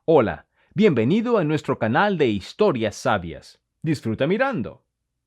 Hola, bienvenido a nuestro canal de historias sabias. Disfruta mirando.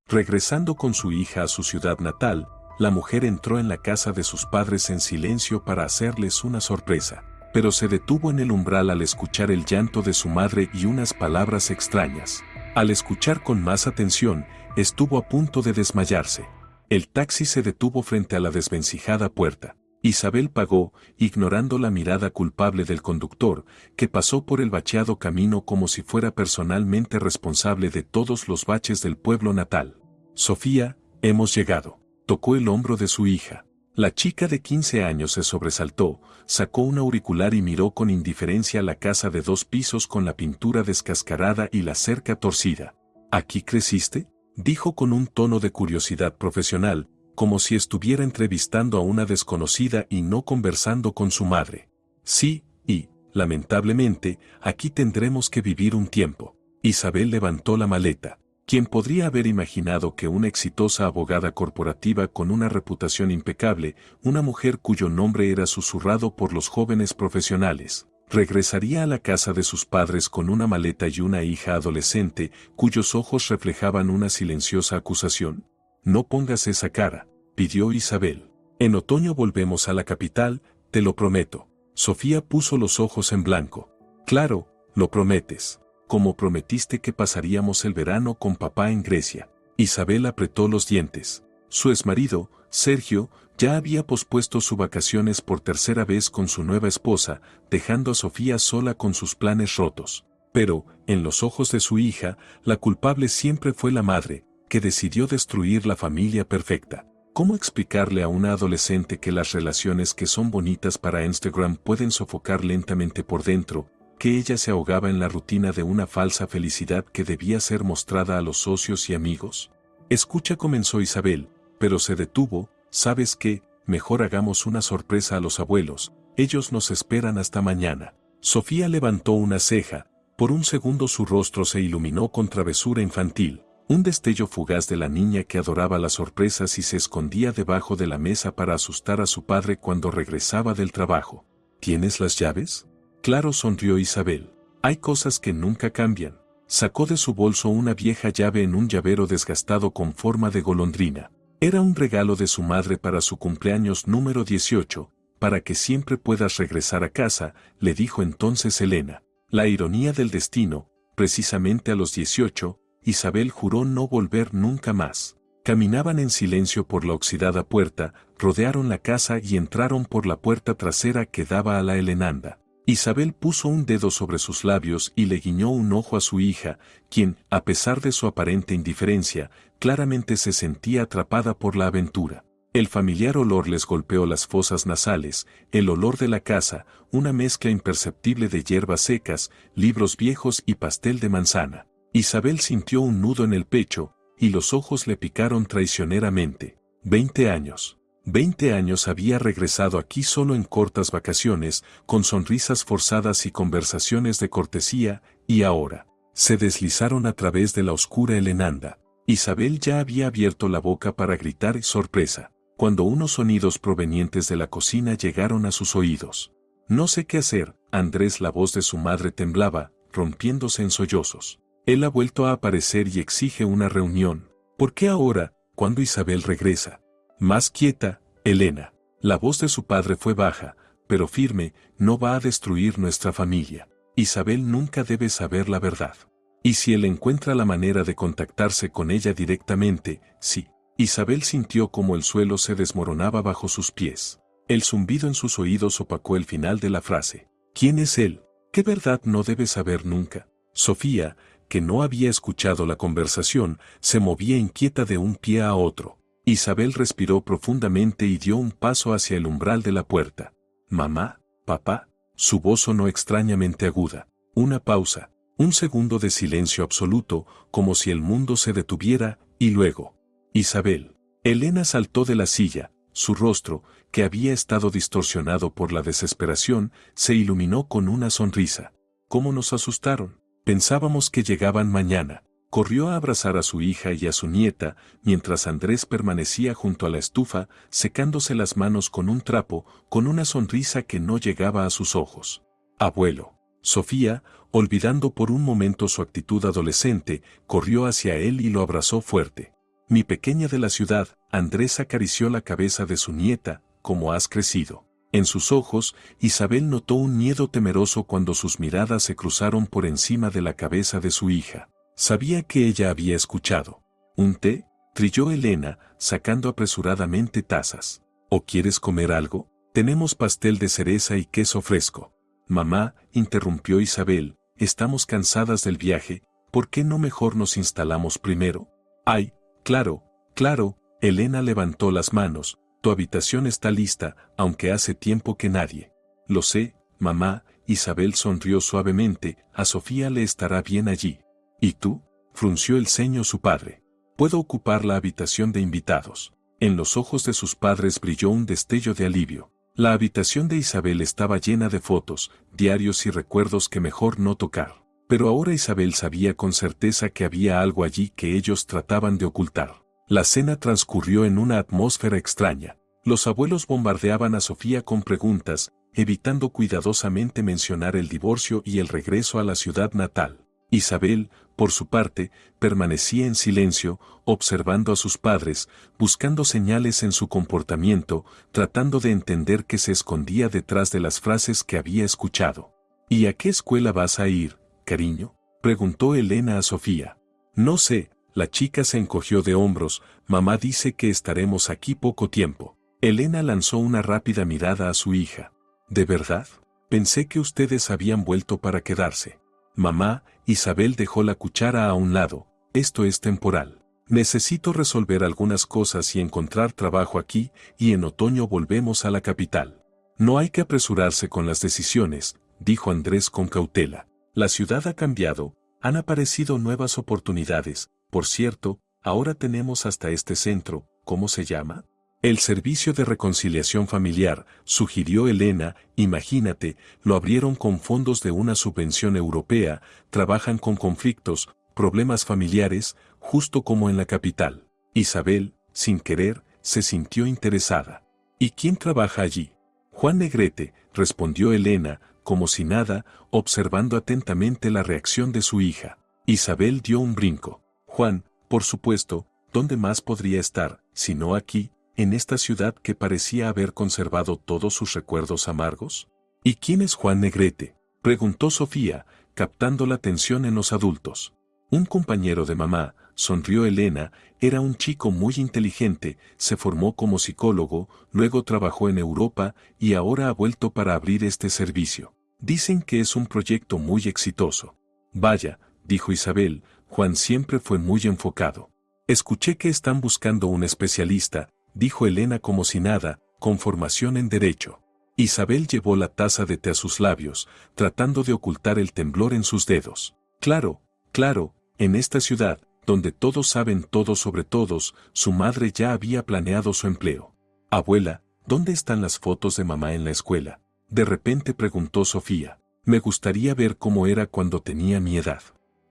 Regresando con su hija a su ciudad natal, la mujer entró en la casa de sus padres en silencio para hacerles una sorpresa, pero se detuvo en el umbral al escuchar el llanto de su madre y unas palabras extrañas. Al escuchar con más atención, estuvo a punto de desmayarse. El taxi se detuvo frente a la desvencijada puerta. Isabel pagó, ignorando la mirada culpable del conductor, que pasó por el bacheado camino como si fuera personalmente responsable de todos los baches del pueblo natal. Sofía, hemos llegado. Tocó el hombro de su hija. La chica de 15 años se sobresaltó, sacó un auricular y miró con indiferencia la casa de 2 pisos con la pintura descascarada y la cerca torcida. ¿Aquí creciste?, dijo con un tono de curiosidad profesional, como si estuviera entrevistando a una desconocida y no conversando con su madre. Sí, y, lamentablemente, aquí tendremos que vivir un tiempo. Isabel levantó la maleta. ¿Quién podría haber imaginado que una exitosa abogada corporativa con una reputación impecable, una mujer cuyo nombre era susurrado por los jóvenes profesionales, regresaría a la casa de sus padres con una maleta y una hija adolescente cuyos ojos reflejaban una silenciosa acusación? No pongas esa cara, pidió Isabel. En otoño volvemos a la capital, te lo prometo. Sofía puso los ojos en blanco. Claro, lo prometes. Como prometiste que pasaríamos el verano con papá en Grecia. Isabel apretó los dientes. Su exmarido, Sergio, ya había pospuesto sus vacaciones por tercera vez con su nueva esposa, dejando a Sofía sola con sus planes rotos. Pero, en los ojos de su hija, la culpable siempre fue la madre, que decidió destruir la familia perfecta. ¿Cómo explicarle a una adolescente que las relaciones que son bonitas para Instagram pueden sofocar lentamente por dentro, que ella se ahogaba en la rutina de una falsa felicidad que debía ser mostrada a los socios y amigos? Escucha, comenzó Isabel, pero se detuvo. ¿Sabes qué? Mejor hagamos una sorpresa a los abuelos, ellos nos esperan hasta mañana. Sofía levantó una ceja, por un segundo su rostro se iluminó con travesura infantil. Un destello fugaz de la niña que adoraba las sorpresas y se escondía debajo de la mesa para asustar a su padre cuando regresaba del trabajo. ¿Tienes las llaves? Claro, sonrió Isabel. Hay cosas que nunca cambian. Sacó de su bolso una vieja llave en un llavero desgastado con forma de golondrina. Era un regalo de su madre para su cumpleaños número 18, para que siempre puedas regresar a casa, le dijo entonces Elena. La ironía del destino, precisamente a los 18, Isabel juró no volver nunca más. Caminaban en silencio por la oxidada puerta, rodearon la casa y entraron por la puerta trasera que daba a la Helenanda. Isabel puso un dedo sobre sus labios y le guiñó un ojo a su hija, quien, a pesar de su aparente indiferencia, claramente se sentía atrapada por la aventura. El familiar olor les golpeó las fosas nasales, el olor de la casa, una mezcla imperceptible de hierbas secas, libros viejos y pastel de manzana. Isabel sintió un nudo en el pecho, y los ojos le picaron traicioneramente. 20 años. 20 años había regresado aquí solo en cortas vacaciones, con sonrisas forzadas y conversaciones de cortesía, y ahora, se deslizaron a través de la oscura Helenanda. Isabel ya había abierto la boca para gritar sorpresa, cuando unos sonidos provenientes de la cocina llegaron a sus oídos. No sé qué hacer, Andrés, la voz de su madre temblaba, rompiéndose en sollozos. Él ha vuelto a aparecer y exige una reunión. ¿Por qué ahora, cuando Isabel regresa? Más quieta, Elena. La voz de su padre fue baja, pero firme, no va a destruir nuestra familia. Isabel nunca debe saber la verdad. Y si él encuentra la manera de contactarse con ella directamente, sí. Isabel sintió como el suelo se desmoronaba bajo sus pies. El zumbido en sus oídos opacó el final de la frase. ¿Quién es él? ¿Qué verdad no debe saber nunca? Sofía, que no había escuchado la conversación, se movía inquieta de un pie a otro. Isabel respiró profundamente y dio un paso hacia el umbral de la puerta. «Mamá, papá», su voz sonó extrañamente aguda. Una pausa, un segundo de silencio absoluto, como si el mundo se detuviera, y luego, «Isabel». Elena saltó de la silla, su rostro, que había estado distorsionado por la desesperación, se iluminó con una sonrisa. «¿Cómo nos asustaron? Pensábamos que llegaban mañana». Corrió a abrazar a su hija y a su nieta, mientras Andrés permanecía junto a la estufa, secándose las manos con un trapo, con una sonrisa que no llegaba a sus ojos. «Abuelo». Sofía, olvidando por un momento su actitud adolescente, corrió hacia él y lo abrazó fuerte. Mi pequeña de la ciudad, Andrés acarició la cabeza de su nieta, ¿cómo has crecido? En sus ojos, Isabel notó un miedo temeroso cuando sus miradas se cruzaron por encima de la cabeza de su hija. Sabía que ella había escuchado. ¿Un té? Trilló Elena, sacando apresuradamente tazas. ¿O quieres comer algo? Tenemos pastel de cereza y queso fresco. Mamá, interrumpió Isabel, estamos cansadas del viaje, ¿por qué no mejor nos instalamos primero? Ay, claro, claro, Elena levantó las manos, tu habitación está lista, aunque hace tiempo que nadie. Lo sé, mamá, Isabel sonrió suavemente, a Sofía le estará bien allí. ¿Y tú? Frunció el ceño su padre. Puedo ocupar la habitación de invitados. En los ojos de sus padres brilló un destello de alivio. La habitación de Isabel estaba llena de fotos, diarios y recuerdos que mejor no tocar. Pero ahora Isabel sabía con certeza que había algo allí que ellos trataban de ocultar. La cena transcurrió en una atmósfera extraña. Los abuelos bombardeaban a Sofía con preguntas, evitando cuidadosamente mencionar el divorcio y el regreso a la ciudad natal. Isabel, por su parte, permanecía en silencio, observando a sus padres, buscando señales en su comportamiento, tratando de entender qué se escondía detrás de las frases que había escuchado. ¿Y a qué escuela vas a ir, cariño? Preguntó Elena a Sofía. No sé, la chica se encogió de hombros, mamá dice que estaremos aquí poco tiempo. Elena lanzó una rápida mirada a su hija. ¿De verdad? Pensé que ustedes habían vuelto para quedarse. Mamá, Isabel dejó la cuchara a un lado, esto es temporal. Necesito resolver algunas cosas y encontrar trabajo aquí, y en otoño volvemos a la capital. No hay que apresurarse con las decisiones, dijo Andrés con cautela. La ciudad ha cambiado, han aparecido nuevas oportunidades, por cierto, ahora tenemos hasta este centro, ¿cómo se llama? El Servicio de Reconciliación Familiar, sugirió Elena, imagínate, lo abrieron con fondos de una subvención europea, trabajan con conflictos, problemas familiares, justo como en la capital. Isabel, sin querer, se sintió interesada. ¿Y quién trabaja allí? Juan Negrete, respondió Elena, como si nada, observando atentamente la reacción de su hija. Isabel dio un brinco. Juan, por supuesto, ¿dónde más podría estar, si no aquí, en esta ciudad que parecía haber conservado todos sus recuerdos amargos? ¿Y quién es Juan Negrete? Preguntó Sofía, captando la atención en los adultos. Un compañero de mamá, sonrió Elena, era un chico muy inteligente, se formó como psicólogo, luego trabajó en Europa y ahora ha vuelto para abrir este servicio. Dicen que es un proyecto muy exitoso. Vaya, dijo Isabel, Juan siempre fue muy enfocado. Escuché que están buscando un especialista, dijo Elena como si nada, con formación en derecho. Isabel llevó la taza de té a sus labios, tratando de ocultar el temblor en sus dedos. Claro, claro, en esta ciudad, donde todos saben todo sobre todos, su madre ya había planeado su empleo. Abuela, ¿dónde están las fotos de mamá en la escuela? De repente preguntó Sofía. Me gustaría ver cómo era cuando tenía mi edad.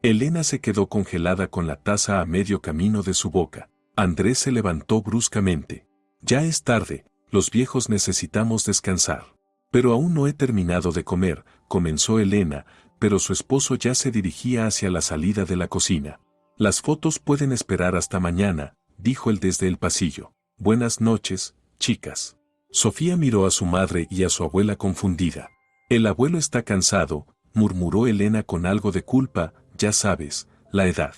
Elena se quedó congelada con la taza a medio camino de su boca. Andrés se levantó bruscamente. Ya es tarde, los viejos necesitamos descansar. Pero aún no he terminado de comer, comenzó Elena, pero su esposo ya se dirigía hacia la salida de la cocina. Las fotos pueden esperar hasta mañana, dijo él desde el pasillo. Buenas noches, chicas. Sofía miró a su madre y a su abuela confundida. El abuelo está cansado, murmuró Elena con algo de culpa, ya sabes, la edad.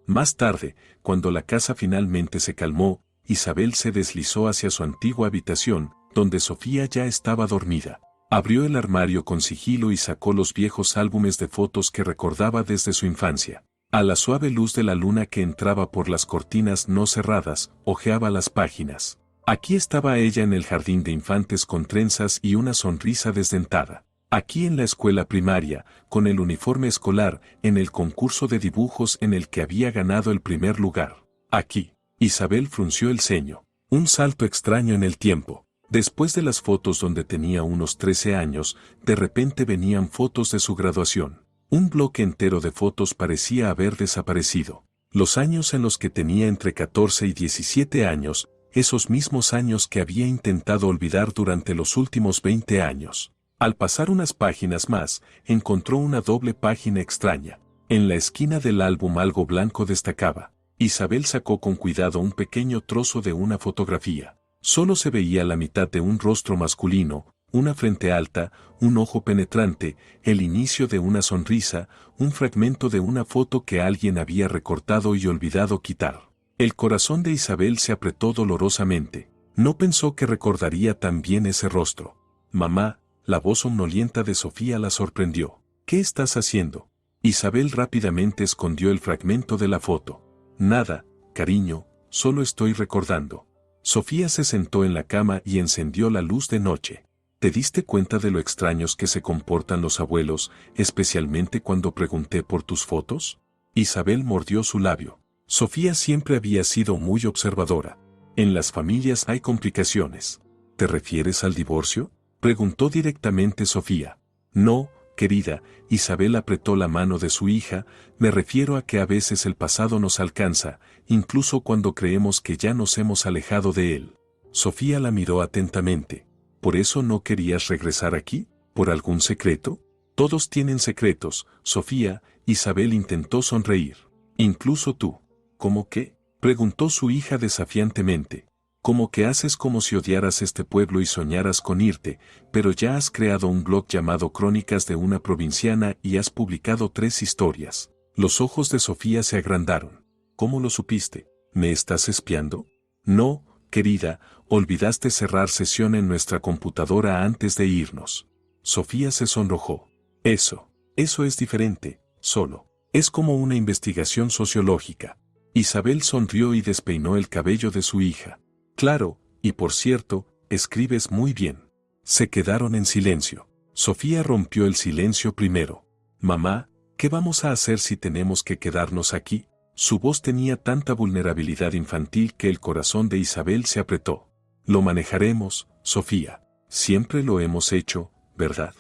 Más tarde, cuando la casa finalmente se calmó, Isabel se deslizó hacia su antigua habitación, donde Sofía ya estaba dormida. Abrió el armario con sigilo y sacó los viejos álbumes de fotos que recordaba desde su infancia. A la suave luz de la luna que entraba por las cortinas no cerradas, hojeaba las páginas. Aquí estaba ella en el jardín de infantes con trenzas y una sonrisa desdentada. Aquí en la escuela primaria, con el uniforme escolar, en el concurso de dibujos en el que había ganado el primer lugar. Aquí, Isabel frunció el ceño. Un salto extraño en el tiempo. Después de las fotos donde tenía unos 13 años, de repente venían fotos de su graduación. Un bloque entero de fotos parecía haber desaparecido. Los años en los que tenía entre 14 y 17 años, esos mismos años que había intentado olvidar durante los últimos 20 años. Al pasar unas páginas más, encontró una doble página extraña. En la esquina del álbum algo blanco destacaba. Isabel sacó con cuidado un pequeño trozo de una fotografía. Solo se veía la mitad de un rostro masculino, una frente alta, un ojo penetrante, el inicio de una sonrisa, un fragmento de una foto que alguien había recortado y olvidado quitar. El corazón de Isabel se apretó dolorosamente. No pensó que recordaría tan bien ese rostro. Mamá, la voz somnolienta de Sofía la sorprendió. ¿Qué estás haciendo? Isabel rápidamente escondió el fragmento de la foto. Nada, cariño, solo estoy recordando. Sofía se sentó en la cama y encendió la luz de noche. ¿Te diste cuenta de lo extraños que se comportan los abuelos, especialmente cuando pregunté por tus fotos? Isabel mordió su labio. Sofía siempre había sido muy observadora. En las familias hay complicaciones. ¿Te refieres al divorcio? Preguntó directamente Sofía. No, querida, Isabel apretó la mano de su hija, me refiero a que a veces el pasado nos alcanza, incluso cuando creemos que ya nos hemos alejado de él. Sofía la miró atentamente. ¿Por eso no querías regresar aquí? ¿Por algún secreto? Todos tienen secretos, Sofía. Isabel intentó sonreír. Incluso tú. ¿Cómo qué? Preguntó su hija desafiantemente. Como que haces como si odiaras este pueblo y soñaras con irte, pero ya has creado un blog llamado Crónicas de una provinciana y has publicado 3 historias. Los ojos de Sofía se agrandaron. ¿Cómo lo supiste? ¿Me estás espiando? No, querida, olvidaste cerrar sesión en nuestra computadora antes de irnos. Sofía se sonrojó. Eso es diferente, solo. Es como una investigación sociológica. Isabel sonrió y despeinó el cabello de su hija. Claro, y por cierto, escribes muy bien. Se quedaron en silencio. Sofía rompió el silencio primero. Mamá, ¿qué vamos a hacer si tenemos que quedarnos aquí? Su voz tenía tanta vulnerabilidad infantil que el corazón de Isabel se apretó. Lo manejaremos, Sofía. Siempre lo hemos hecho, ¿verdad?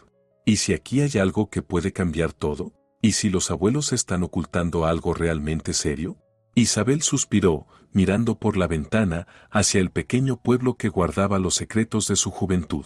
¿Y si aquí hay algo que puede cambiar todo? ¿Y si los abuelos están ocultando algo realmente serio? Isabel suspiró, mirando por la ventana hacia el pequeño pueblo que guardaba los secretos de su juventud.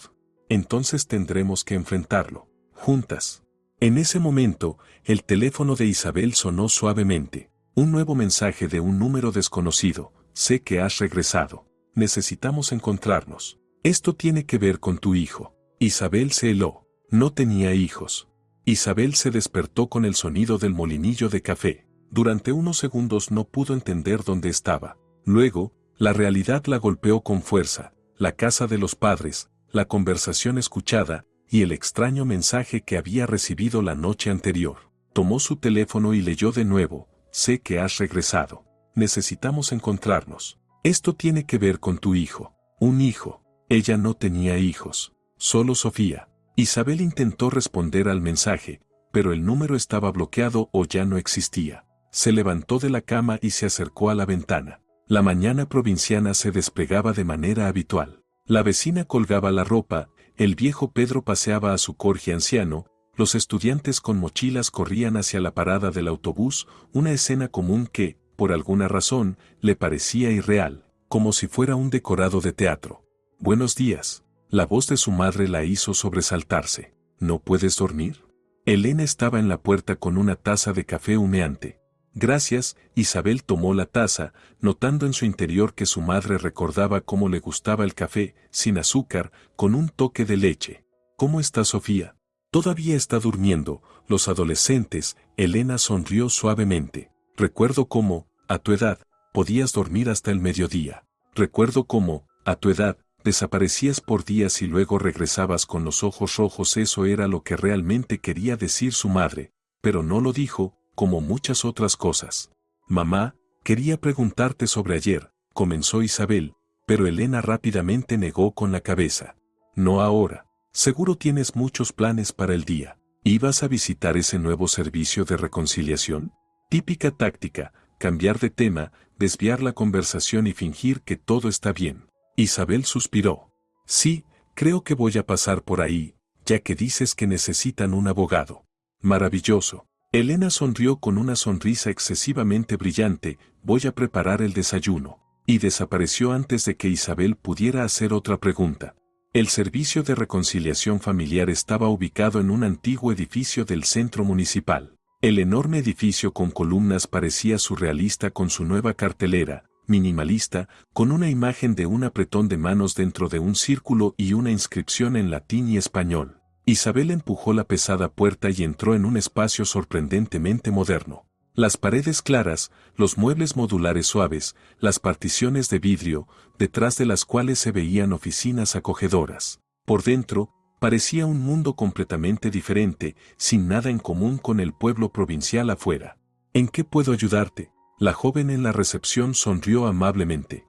Entonces tendremos que enfrentarlo, juntas. En ese momento, el teléfono de Isabel sonó suavemente. Un nuevo mensaje de un número desconocido. Sé que has regresado. Necesitamos encontrarnos. Esto tiene que ver con tu hijo. Isabel se heló. No tenía hijos. Isabel se despertó con el sonido del molinillo de café. Durante unos segundos no pudo entender dónde estaba. Luego, la realidad la golpeó con fuerza. La casa de los padres, la conversación escuchada, y el extraño mensaje que había recibido la noche anterior. Tomó su teléfono y leyó de nuevo. Sé que has regresado. Necesitamos encontrarnos. Esto tiene que ver con tu hijo. Un hijo. Ella no tenía hijos. Solo Sofía. Isabel intentó responder al mensaje, pero el número estaba bloqueado o ya no existía. Se levantó de la cama y se acercó a la ventana. La mañana provinciana se desplegaba de manera habitual. La vecina colgaba la ropa, el viejo Pedro paseaba a su corgi anciano, los estudiantes con mochilas corrían hacia la parada del autobús, una escena común que, por alguna razón, le parecía irreal, como si fuera un decorado de teatro. Buenos días. La voz de su madre la hizo sobresaltarse. ¿No puedes dormir? Elena estaba en la puerta con una taza de café humeante. Gracias, Isabel tomó la taza, notando en su interior que su madre recordaba cómo le gustaba el café, sin azúcar, con un toque de leche. ¿Cómo está Sofía? Todavía está durmiendo. Los adolescentes. Elena sonrió suavemente. Recuerdo cómo, a tu edad, podías dormir hasta el mediodía. Recuerdo cómo, a tu edad, desaparecías por días y luego regresabas con los ojos rojos. Eso era lo que realmente quería decir su madre, pero no lo dijo, como muchas otras cosas. Mamá, quería preguntarte sobre ayer, comenzó Isabel, pero Elena rápidamente negó con la cabeza. No ahora. Seguro tienes muchos planes para el día. ¿Ibas a visitar ese nuevo servicio de reconciliación? Típica táctica, cambiar de tema, desviar la conversación y fingir que todo está bien. Isabel suspiró. Sí, creo que voy a pasar por ahí, ya que dices que necesitan un abogado. Maravilloso. Elena sonrió con una sonrisa excesivamente brillante. Voy a preparar el desayuno. Y desapareció antes de que Isabel pudiera hacer otra pregunta. El servicio de reconciliación familiar estaba ubicado en un antiguo edificio del centro municipal. El enorme edificio con columnas parecía surrealista con su nueva cartelera, minimalista, con una imagen de un apretón de manos dentro de un círculo y una inscripción en latín y español. Isabel empujó la pesada puerta y entró en un espacio sorprendentemente moderno. Las paredes claras, los muebles modulares suaves, las particiones de vidrio, detrás de las cuales se veían oficinas acogedoras. Por dentro, parecía un mundo completamente diferente, sin nada en común con el pueblo provincial afuera. ¿En qué puedo ayudarte? La joven en la recepción sonrió amablemente.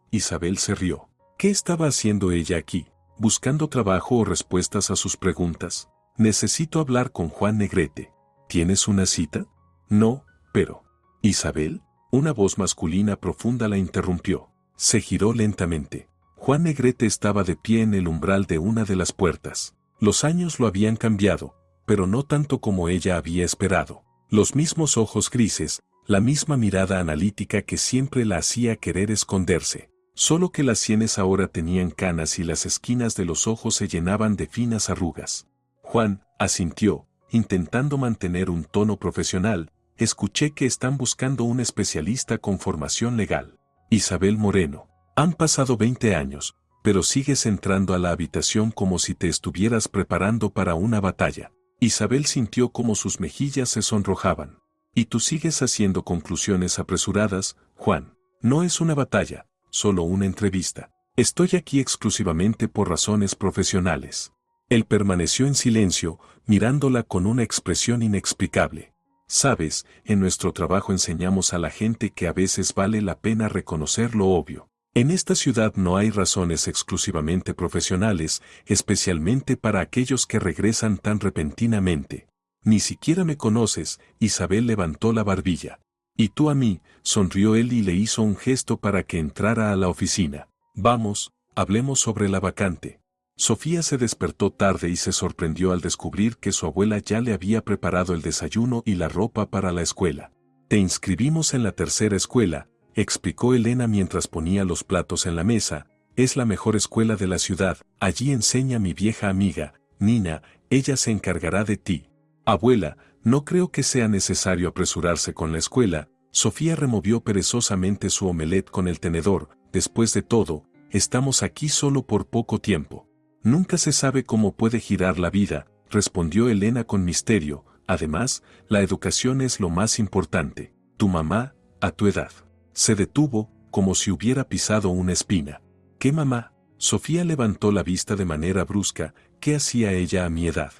Isabel se rió. ¿Qué estaba haciendo ella aquí? ¿Buscando trabajo o respuestas a sus preguntas? Necesito hablar con Juan Negrete. ¿Tienes una cita? No, pero... ¿Isabel? Una voz masculina profunda la interrumpió. Se giró lentamente. Juan Negrete estaba de pie en el umbral de una de las puertas. Los años lo habían cambiado, pero no tanto como ella había esperado. Los mismos ojos grises, la misma mirada analítica que siempre la hacía querer esconderse. Solo que las sienes ahora tenían canas y las esquinas de los ojos se llenaban de finas arrugas. Juan asintió, intentando mantener un tono profesional. Escuché que están buscando un especialista con formación legal. Isabel Moreno. Han pasado 20 años, pero sigues entrando a la habitación como si te estuvieras preparando para una batalla. Isabel sintió como sus mejillas se sonrojaban. Y tú sigues haciendo conclusiones apresuradas, Juan. No es una batalla, solo una entrevista. Estoy aquí exclusivamente por razones profesionales. Él permaneció en silencio, mirándola con una expresión inexplicable. Sabes, en nuestro trabajo enseñamos a la gente que a veces vale la pena reconocer lo obvio. En esta ciudad no hay razones exclusivamente profesionales, especialmente para aquellos que regresan tan repentinamente. Ni siquiera me conoces, Isabel levantó la barbilla. Y tú a mí, sonrió él y le hizo un gesto para que entrara a la oficina. Vamos, hablemos sobre la vacante. Sofía se despertó tarde y se sorprendió al descubrir que su abuela ya le había preparado el desayuno y la ropa para la escuela. Te inscribimos en la tercera escuela, explicó Elena mientras ponía los platos en la mesa. Es la mejor escuela de la ciudad, allí enseña mi vieja amiga, Nina, ella se encargará de ti. Abuela, no creo que sea necesario apresurarse con la escuela. Sofía removió perezosamente su omelette con el tenedor. Después de todo, estamos aquí solo por poco tiempo. Nunca se sabe cómo puede girar la vida, respondió Elena con misterio. Además, la educación es lo más importante. Tu mamá, a tu edad. Se detuvo, como si hubiera pisado una espina. ¿Qué mamá? Sofía levantó la vista de manera brusca. ¿Qué hacía ella a mi edad?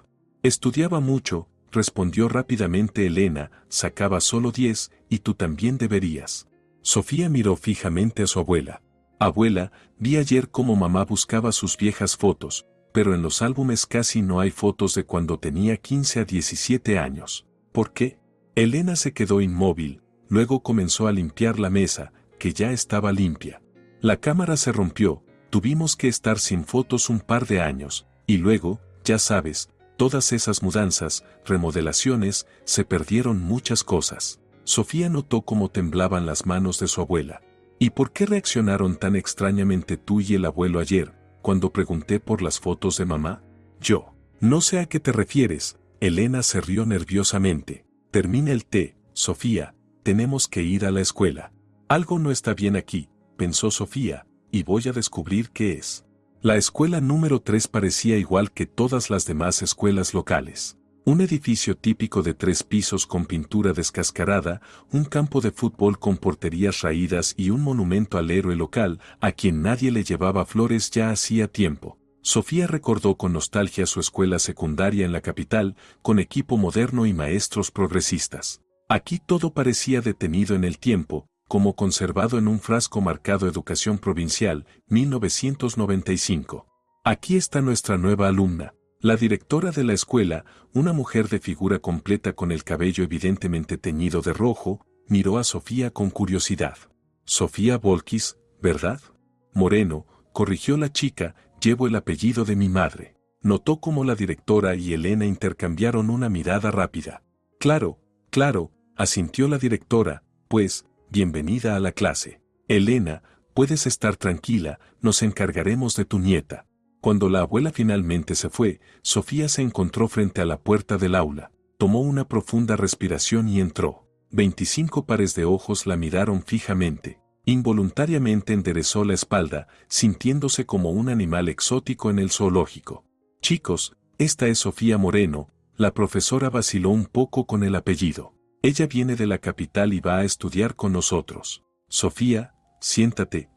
Estudiaba mucho, respondió rápidamente Elena, sacaba solo 10, y tú también deberías. Sofía miró fijamente a su abuela. Abuela, vi ayer cómo mamá buscaba sus viejas fotos, pero en los álbumes casi no hay fotos de cuando tenía 15 a 17 años. ¿Por qué? Elena se quedó inmóvil, luego comenzó a limpiar la mesa, que ya estaba limpia. La cámara se rompió, tuvimos que estar sin fotos un par de años, y luego, ya sabes, todas esas mudanzas, remodelaciones, se perdieron muchas cosas. Sofía notó cómo temblaban las manos de su abuela. ¿Y por qué reaccionaron tan extrañamente tú y el abuelo ayer, cuando pregunté por las fotos de mamá? Yo. No sé a qué te refieres. Elena se rió nerviosamente. Termina el té, Sofía, tenemos que ir a la escuela. Algo no está bien aquí, pensó Sofía, y voy a descubrir qué es. La escuela número 3 parecía igual que todas las demás escuelas locales. Un edificio típico de 3 pisos con pintura descascarada, un campo de fútbol con porterías raídas y un monumento al héroe local, a quien nadie le llevaba flores ya hacía tiempo. Sofía recordó con nostalgia su escuela secundaria en la capital, con equipo moderno y maestros progresistas. Aquí todo parecía detenido en el tiempo, como conservado en un frasco marcado Educación Provincial, 1995. Aquí está nuestra nueva alumna. La directora de la escuela, una mujer de figura completa con el cabello evidentemente teñido de rojo, miró a Sofía con curiosidad. Sofía Volkis, ¿verdad? Moreno, corrigió la chica, llevo el apellido de mi madre. Notó cómo la directora y Elena intercambiaron una mirada rápida. Claro, asintió la directora, pues, bienvenida a la clase. Elena, puedes estar tranquila, nos encargaremos de tu nieta. Cuando la abuela finalmente se fue, Sofía se encontró frente a la puerta del aula, tomó una profunda respiración y entró. 25 pares de ojos la miraron fijamente. Involuntariamente enderezó la espalda, sintiéndose como un animal exótico en el zoológico. Chicos, esta es Sofía Moreno. La profesora vaciló un poco con el apellido. Ella viene de la capital y va a estudiar con nosotros. Sofía, siéntate,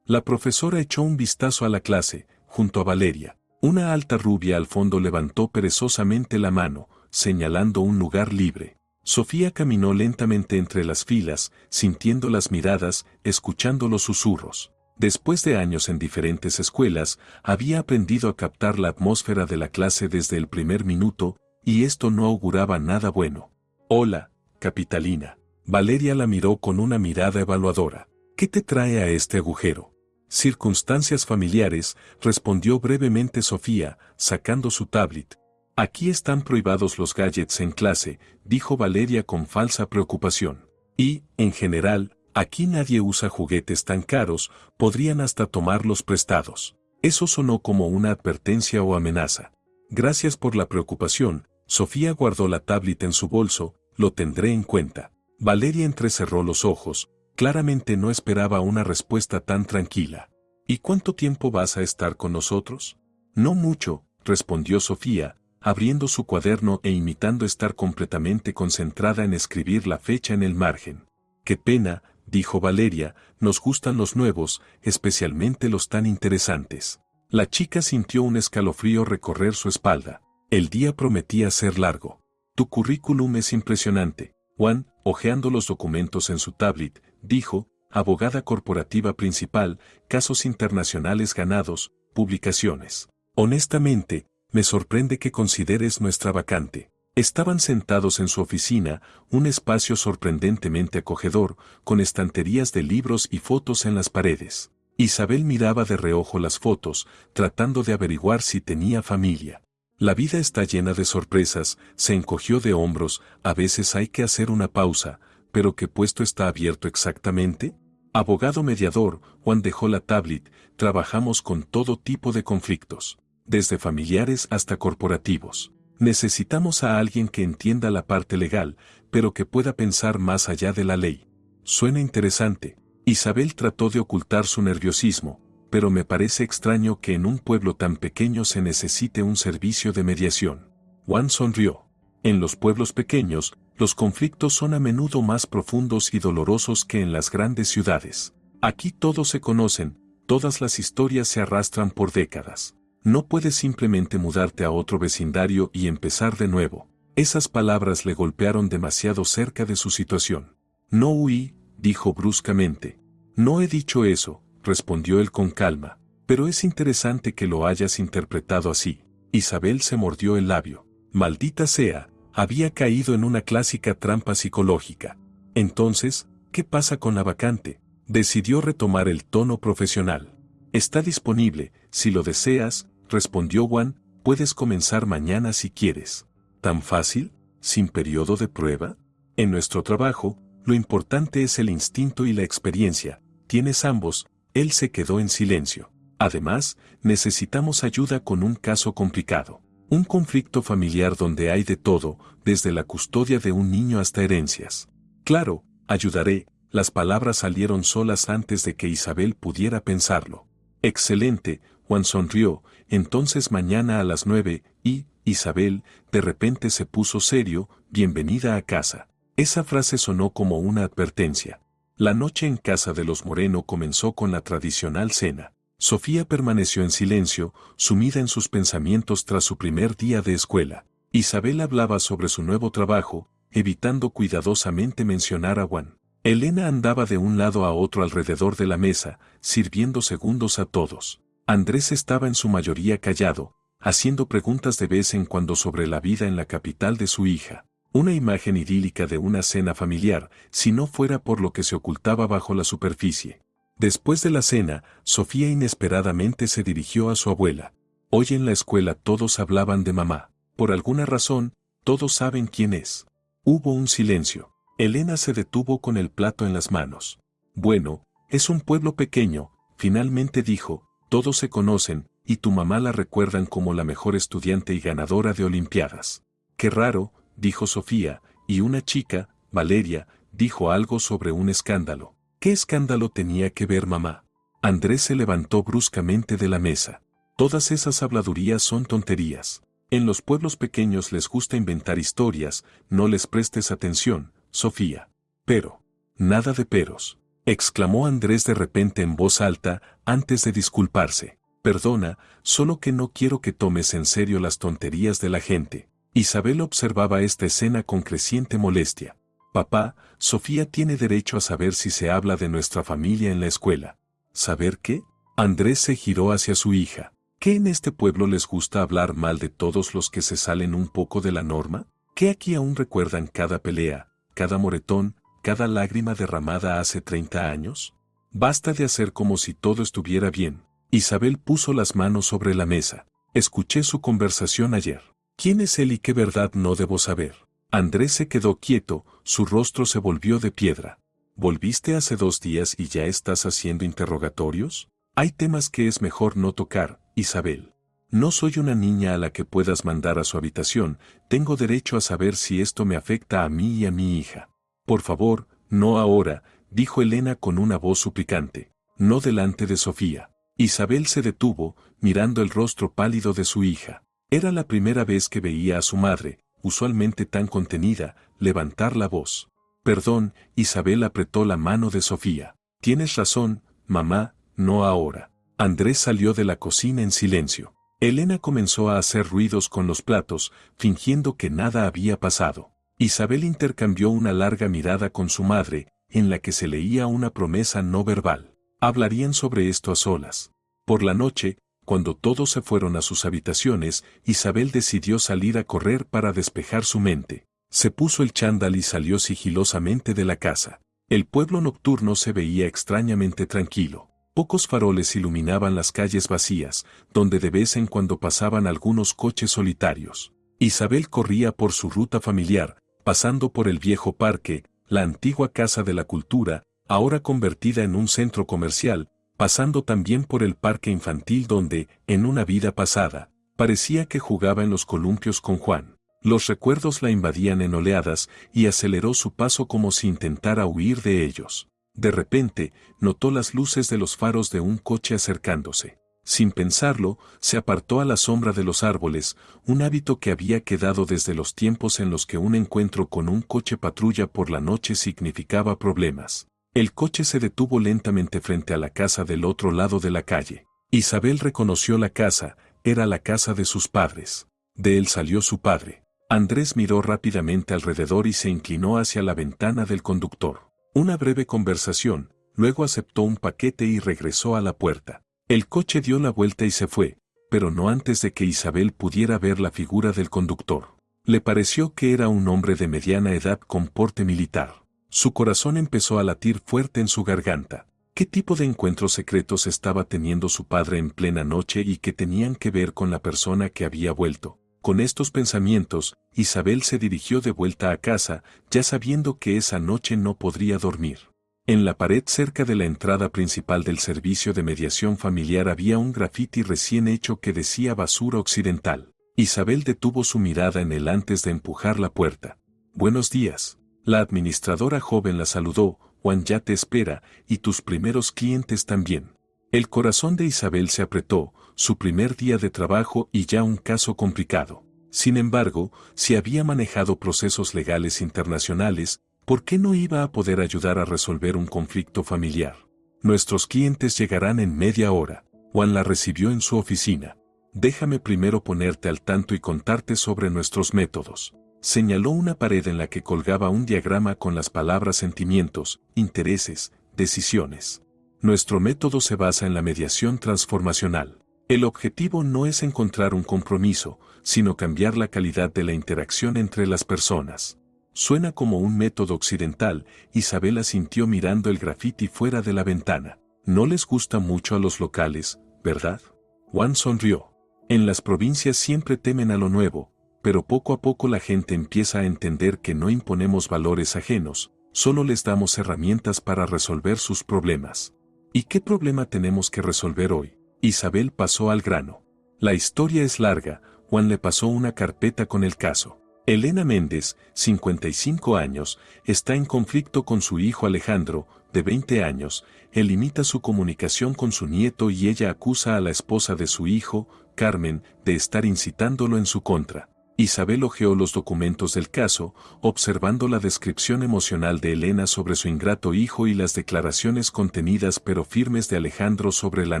La profesora echó un vistazo a la clase, junto a Valeria. Una alta rubia al fondo levantó perezosamente la mano, señalando un lugar libre. Sofía caminó lentamente entre las filas, sintiendo las miradas, escuchando los susurros. Después de años en diferentes escuelas, había aprendido a captar la atmósfera de la clase desde el primer minuto, y esto no auguraba nada bueno. Hola, capitalina. Valeria la miró con una mirada evaluadora. ¿Qué te trae a este agujero? Circunstancias familiares, respondió brevemente Sofía, sacando su tablet. Aquí están prohibidos los gadgets en clase, dijo Valeria con falsa preocupación. Y, en general, aquí nadie usa juguetes tan caros, podrían hasta tomarlos prestados. Eso sonó como una advertencia o amenaza. Gracias por la preocupación, Sofía guardó la tablet en su bolso, lo tendré en cuenta. Valeria entrecerró los ojos, claramente no esperaba una respuesta tan tranquila. ¿Y cuánto tiempo vas a estar con nosotros? No mucho, respondió Sofía, abriendo su cuaderno e imitando estar completamente concentrada en escribir la fecha en el margen. Qué pena, dijo Valeria, nos gustan los nuevos, especialmente los tan interesantes. La chica sintió un escalofrío recorrer su espalda. El día prometía ser largo. Tu currículum es impresionante. Juan, hojeando los documentos en su tablet, dijo, abogada corporativa principal, casos internacionales ganados, publicaciones. Honestamente, me sorprende que consideres nuestra vacante. Estaban sentados en su oficina, un espacio sorprendentemente acogedor, con estanterías de libros y fotos en las paredes. Isabel miraba de reojo las fotos, tratando de averiguar si tenía familia. La vida está llena de sorpresas, se encogió de hombros, a veces hay que hacer una pausa, pero ¿qué puesto está abierto exactamente? Abogado mediador, Juan dejó la tablet, trabajamos con todo tipo de conflictos, desde familiares hasta corporativos. Necesitamos a alguien que entienda la parte legal, pero que pueda pensar más allá de la ley. Suena interesante. Isabel trató de ocultar su nerviosismo, pero me parece extraño que en un pueblo tan pequeño se necesite un servicio de mediación. Juan sonrió. En los pueblos pequeños, los conflictos son a menudo más profundos y dolorosos que en las grandes ciudades. Aquí todos se conocen, todas las historias se arrastran por décadas. No puedes simplemente mudarte a otro vecindario y empezar de nuevo. Esas palabras le golpearon demasiado cerca de su situación. No huí, dijo bruscamente. No he dicho eso, respondió él con calma, pero es interesante que lo hayas interpretado así. Isabel se mordió el labio. Maldita sea, había caído en una clásica trampa psicológica. Entonces, ¿qué pasa con la vacante? Decidió retomar el tono profesional. Está disponible, si lo deseas, respondió Juan, puedes comenzar mañana si quieres. ¿Tan fácil? ¿Sin periodo de prueba? En nuestro trabajo, lo importante es el instinto y la experiencia. Tienes ambos. Él se quedó en silencio. Además, necesitamos ayuda con un caso complicado. Un conflicto familiar donde hay de todo, desde la custodia de un niño hasta herencias. Claro, ayudaré. Las palabras salieron solas antes de que Isabel pudiera pensarlo. Excelente, Juan sonrió, entonces mañana a las 9, y, Isabel, de repente se puso serio, bienvenida a casa. Esa frase sonó como una advertencia. La noche en casa de los Moreno comenzó con la tradicional cena. Sofía permaneció en silencio, sumida en sus pensamientos tras su primer día de escuela. Isabel hablaba sobre su nuevo trabajo, evitando cuidadosamente mencionar a Juan. Elena andaba de un lado a otro alrededor de la mesa, sirviendo segundos a todos. Andrés estaba en su mayoría callado, haciendo preguntas de vez en cuando sobre la vida en la capital de su hija. Una imagen idílica de una cena familiar, si no fuera por lo que se ocultaba bajo la superficie. Después de la cena, Sofía inesperadamente se dirigió a su abuela. Hoy en la escuela todos hablaban de mamá. Por alguna razón, todos saben quién es. Hubo un silencio. Elena se detuvo con el plato en las manos. Bueno, es un pueblo pequeño, finalmente dijo, todos se conocen, y tu mamá la recuerdan como la mejor estudiante y ganadora de olimpiadas. Qué raro, dijo Sofía, y una chica, Valeria, dijo algo sobre un escándalo. ¿Qué escándalo tenía que ver mamá? Andrés se levantó bruscamente de la mesa. Todas esas habladurías son tonterías. En los pueblos pequeños les gusta inventar historias, no les prestes atención, Sofía. Pero, nada de peros, exclamó Andrés de repente en voz alta, antes de disculparse. Perdona, solo que no quiero que tomes en serio las tonterías de la gente. Isabel observaba esta escena con creciente molestia. Papá, Sofía tiene derecho a saber si se habla de nuestra familia en la escuela. ¿Saber qué? Andrés se giró hacia su hija. ¿Qué en este pueblo les gusta hablar mal de todos los que se salen un poco de la norma? ¿Qué aquí aún recuerdan cada pelea, cada moretón, cada lágrima derramada hace 30 años? Basta de hacer como si todo estuviera bien. Isabel puso las manos sobre la mesa. Escuché su conversación ayer. ¿Quién es él y qué verdad no debo saber? Andrés se quedó quieto, su rostro se volvió de piedra. ¿Volviste hace 2 días y ya estás haciendo interrogatorios? Hay temas que es mejor no tocar, Isabel. No soy una niña a la que puedas mandar a su habitación, tengo derecho a saber si esto me afecta a mí y a mi hija. Por favor, no ahora, dijo Elena con una voz suplicante, no delante de Sofía. Isabel se detuvo, mirando el rostro pálido de su hija. Era la primera vez que veía a su madre, usualmente tan contenida, levantar la voz. Perdón, Isabel apretó la mano de Sofía. Tienes razón, mamá, no ahora. Andrés salió de la cocina en silencio. Elena comenzó a hacer ruidos con los platos, fingiendo que nada había pasado. Isabel intercambió una larga mirada con su madre, en la que se leía una promesa no verbal. Hablarían sobre esto a solas. Por la noche, cuando todos se fueron a sus habitaciones, Isabel decidió salir a correr para despejar su mente. Se puso el chándal y salió sigilosamente de la casa. El pueblo nocturno se veía extrañamente tranquilo. Pocos faroles iluminaban las calles vacías, donde de vez en cuando pasaban algunos coches solitarios. Isabel corría por su ruta familiar, pasando por el viejo parque, la antigua Casa de la Cultura, ahora convertida en un centro comercial, pasando también por el parque infantil donde, en una vida pasada, parecía que jugaba en los columpios con Juan. Los recuerdos la invadían en oleadas y aceleró su paso como si intentara huir de ellos. De repente, notó las luces de los faros de un coche acercándose. Sin pensarlo, se apartó a la sombra de los árboles, un hábito que había quedado desde los tiempos en los que un encuentro con un coche patrulla por la noche significaba problemas. El coche se detuvo lentamente frente a la casa del otro lado de la calle. Isabel reconoció la casa, era la casa de sus padres. De él salió su padre. Andrés miró rápidamente alrededor y se inclinó hacia la ventana del conductor. Una breve conversación, luego aceptó un paquete y regresó a la puerta. El coche dio la vuelta y se fue, pero no antes de que Isabel pudiera ver la figura del conductor. Le pareció que era un hombre de mediana edad con porte militar. Su corazón empezó a latir fuerte en su garganta. ¿Qué tipo de encuentros secretos estaba teniendo su padre en plena noche y que tenían que ver con la persona que había vuelto? Con estos pensamientos, Isabel se dirigió de vuelta a casa, ya sabiendo que esa noche no podría dormir. En la pared cerca de la entrada principal del servicio de mediación familiar había un grafiti recién hecho que decía Basura Occidental. Isabel detuvo su mirada en él antes de empujar la puerta. Buenos días. La administradora joven la saludó. Juan ya te espera, y tus primeros clientes también. El corazón de Isabel se apretó, su primer día de trabajo y ya un caso complicado. Sin embargo, si había manejado procesos legales internacionales, ¿por qué no iba a poder ayudar a resolver un conflicto familiar? Nuestros clientes llegarán en media hora. Juan la recibió en su oficina. Déjame primero ponerte al tanto y contarte sobre nuestros métodos. Señaló una pared en la que colgaba un diagrama con las palabras sentimientos, intereses, decisiones. Nuestro método se basa en la mediación transformacional. El objetivo no es encontrar un compromiso, sino cambiar la calidad de la interacción entre las personas. Suena como un método occidental, Isabel sintió mirando el grafiti fuera de la ventana. No les gusta mucho a los locales, ¿verdad? Juan sonrió. En las provincias siempre temen a lo nuevo, pero poco a poco la gente empieza a entender que no imponemos valores ajenos, solo les damos herramientas para resolver sus problemas. ¿Y qué problema tenemos que resolver hoy? Isabel pasó al grano. La historia es larga. Juan le pasó una carpeta con el caso. Elena Méndez, 55 años, está en conflicto con su hijo Alejandro, de 20 años. Él limita su comunicación con su nieto y ella acusa a la esposa de su hijo, Carmen, de estar incitándolo en su contra. Isabel hojeó los documentos del caso, observando la descripción emocional de Elena sobre su ingrato hijo y las declaraciones contenidas pero firmes de Alejandro sobre la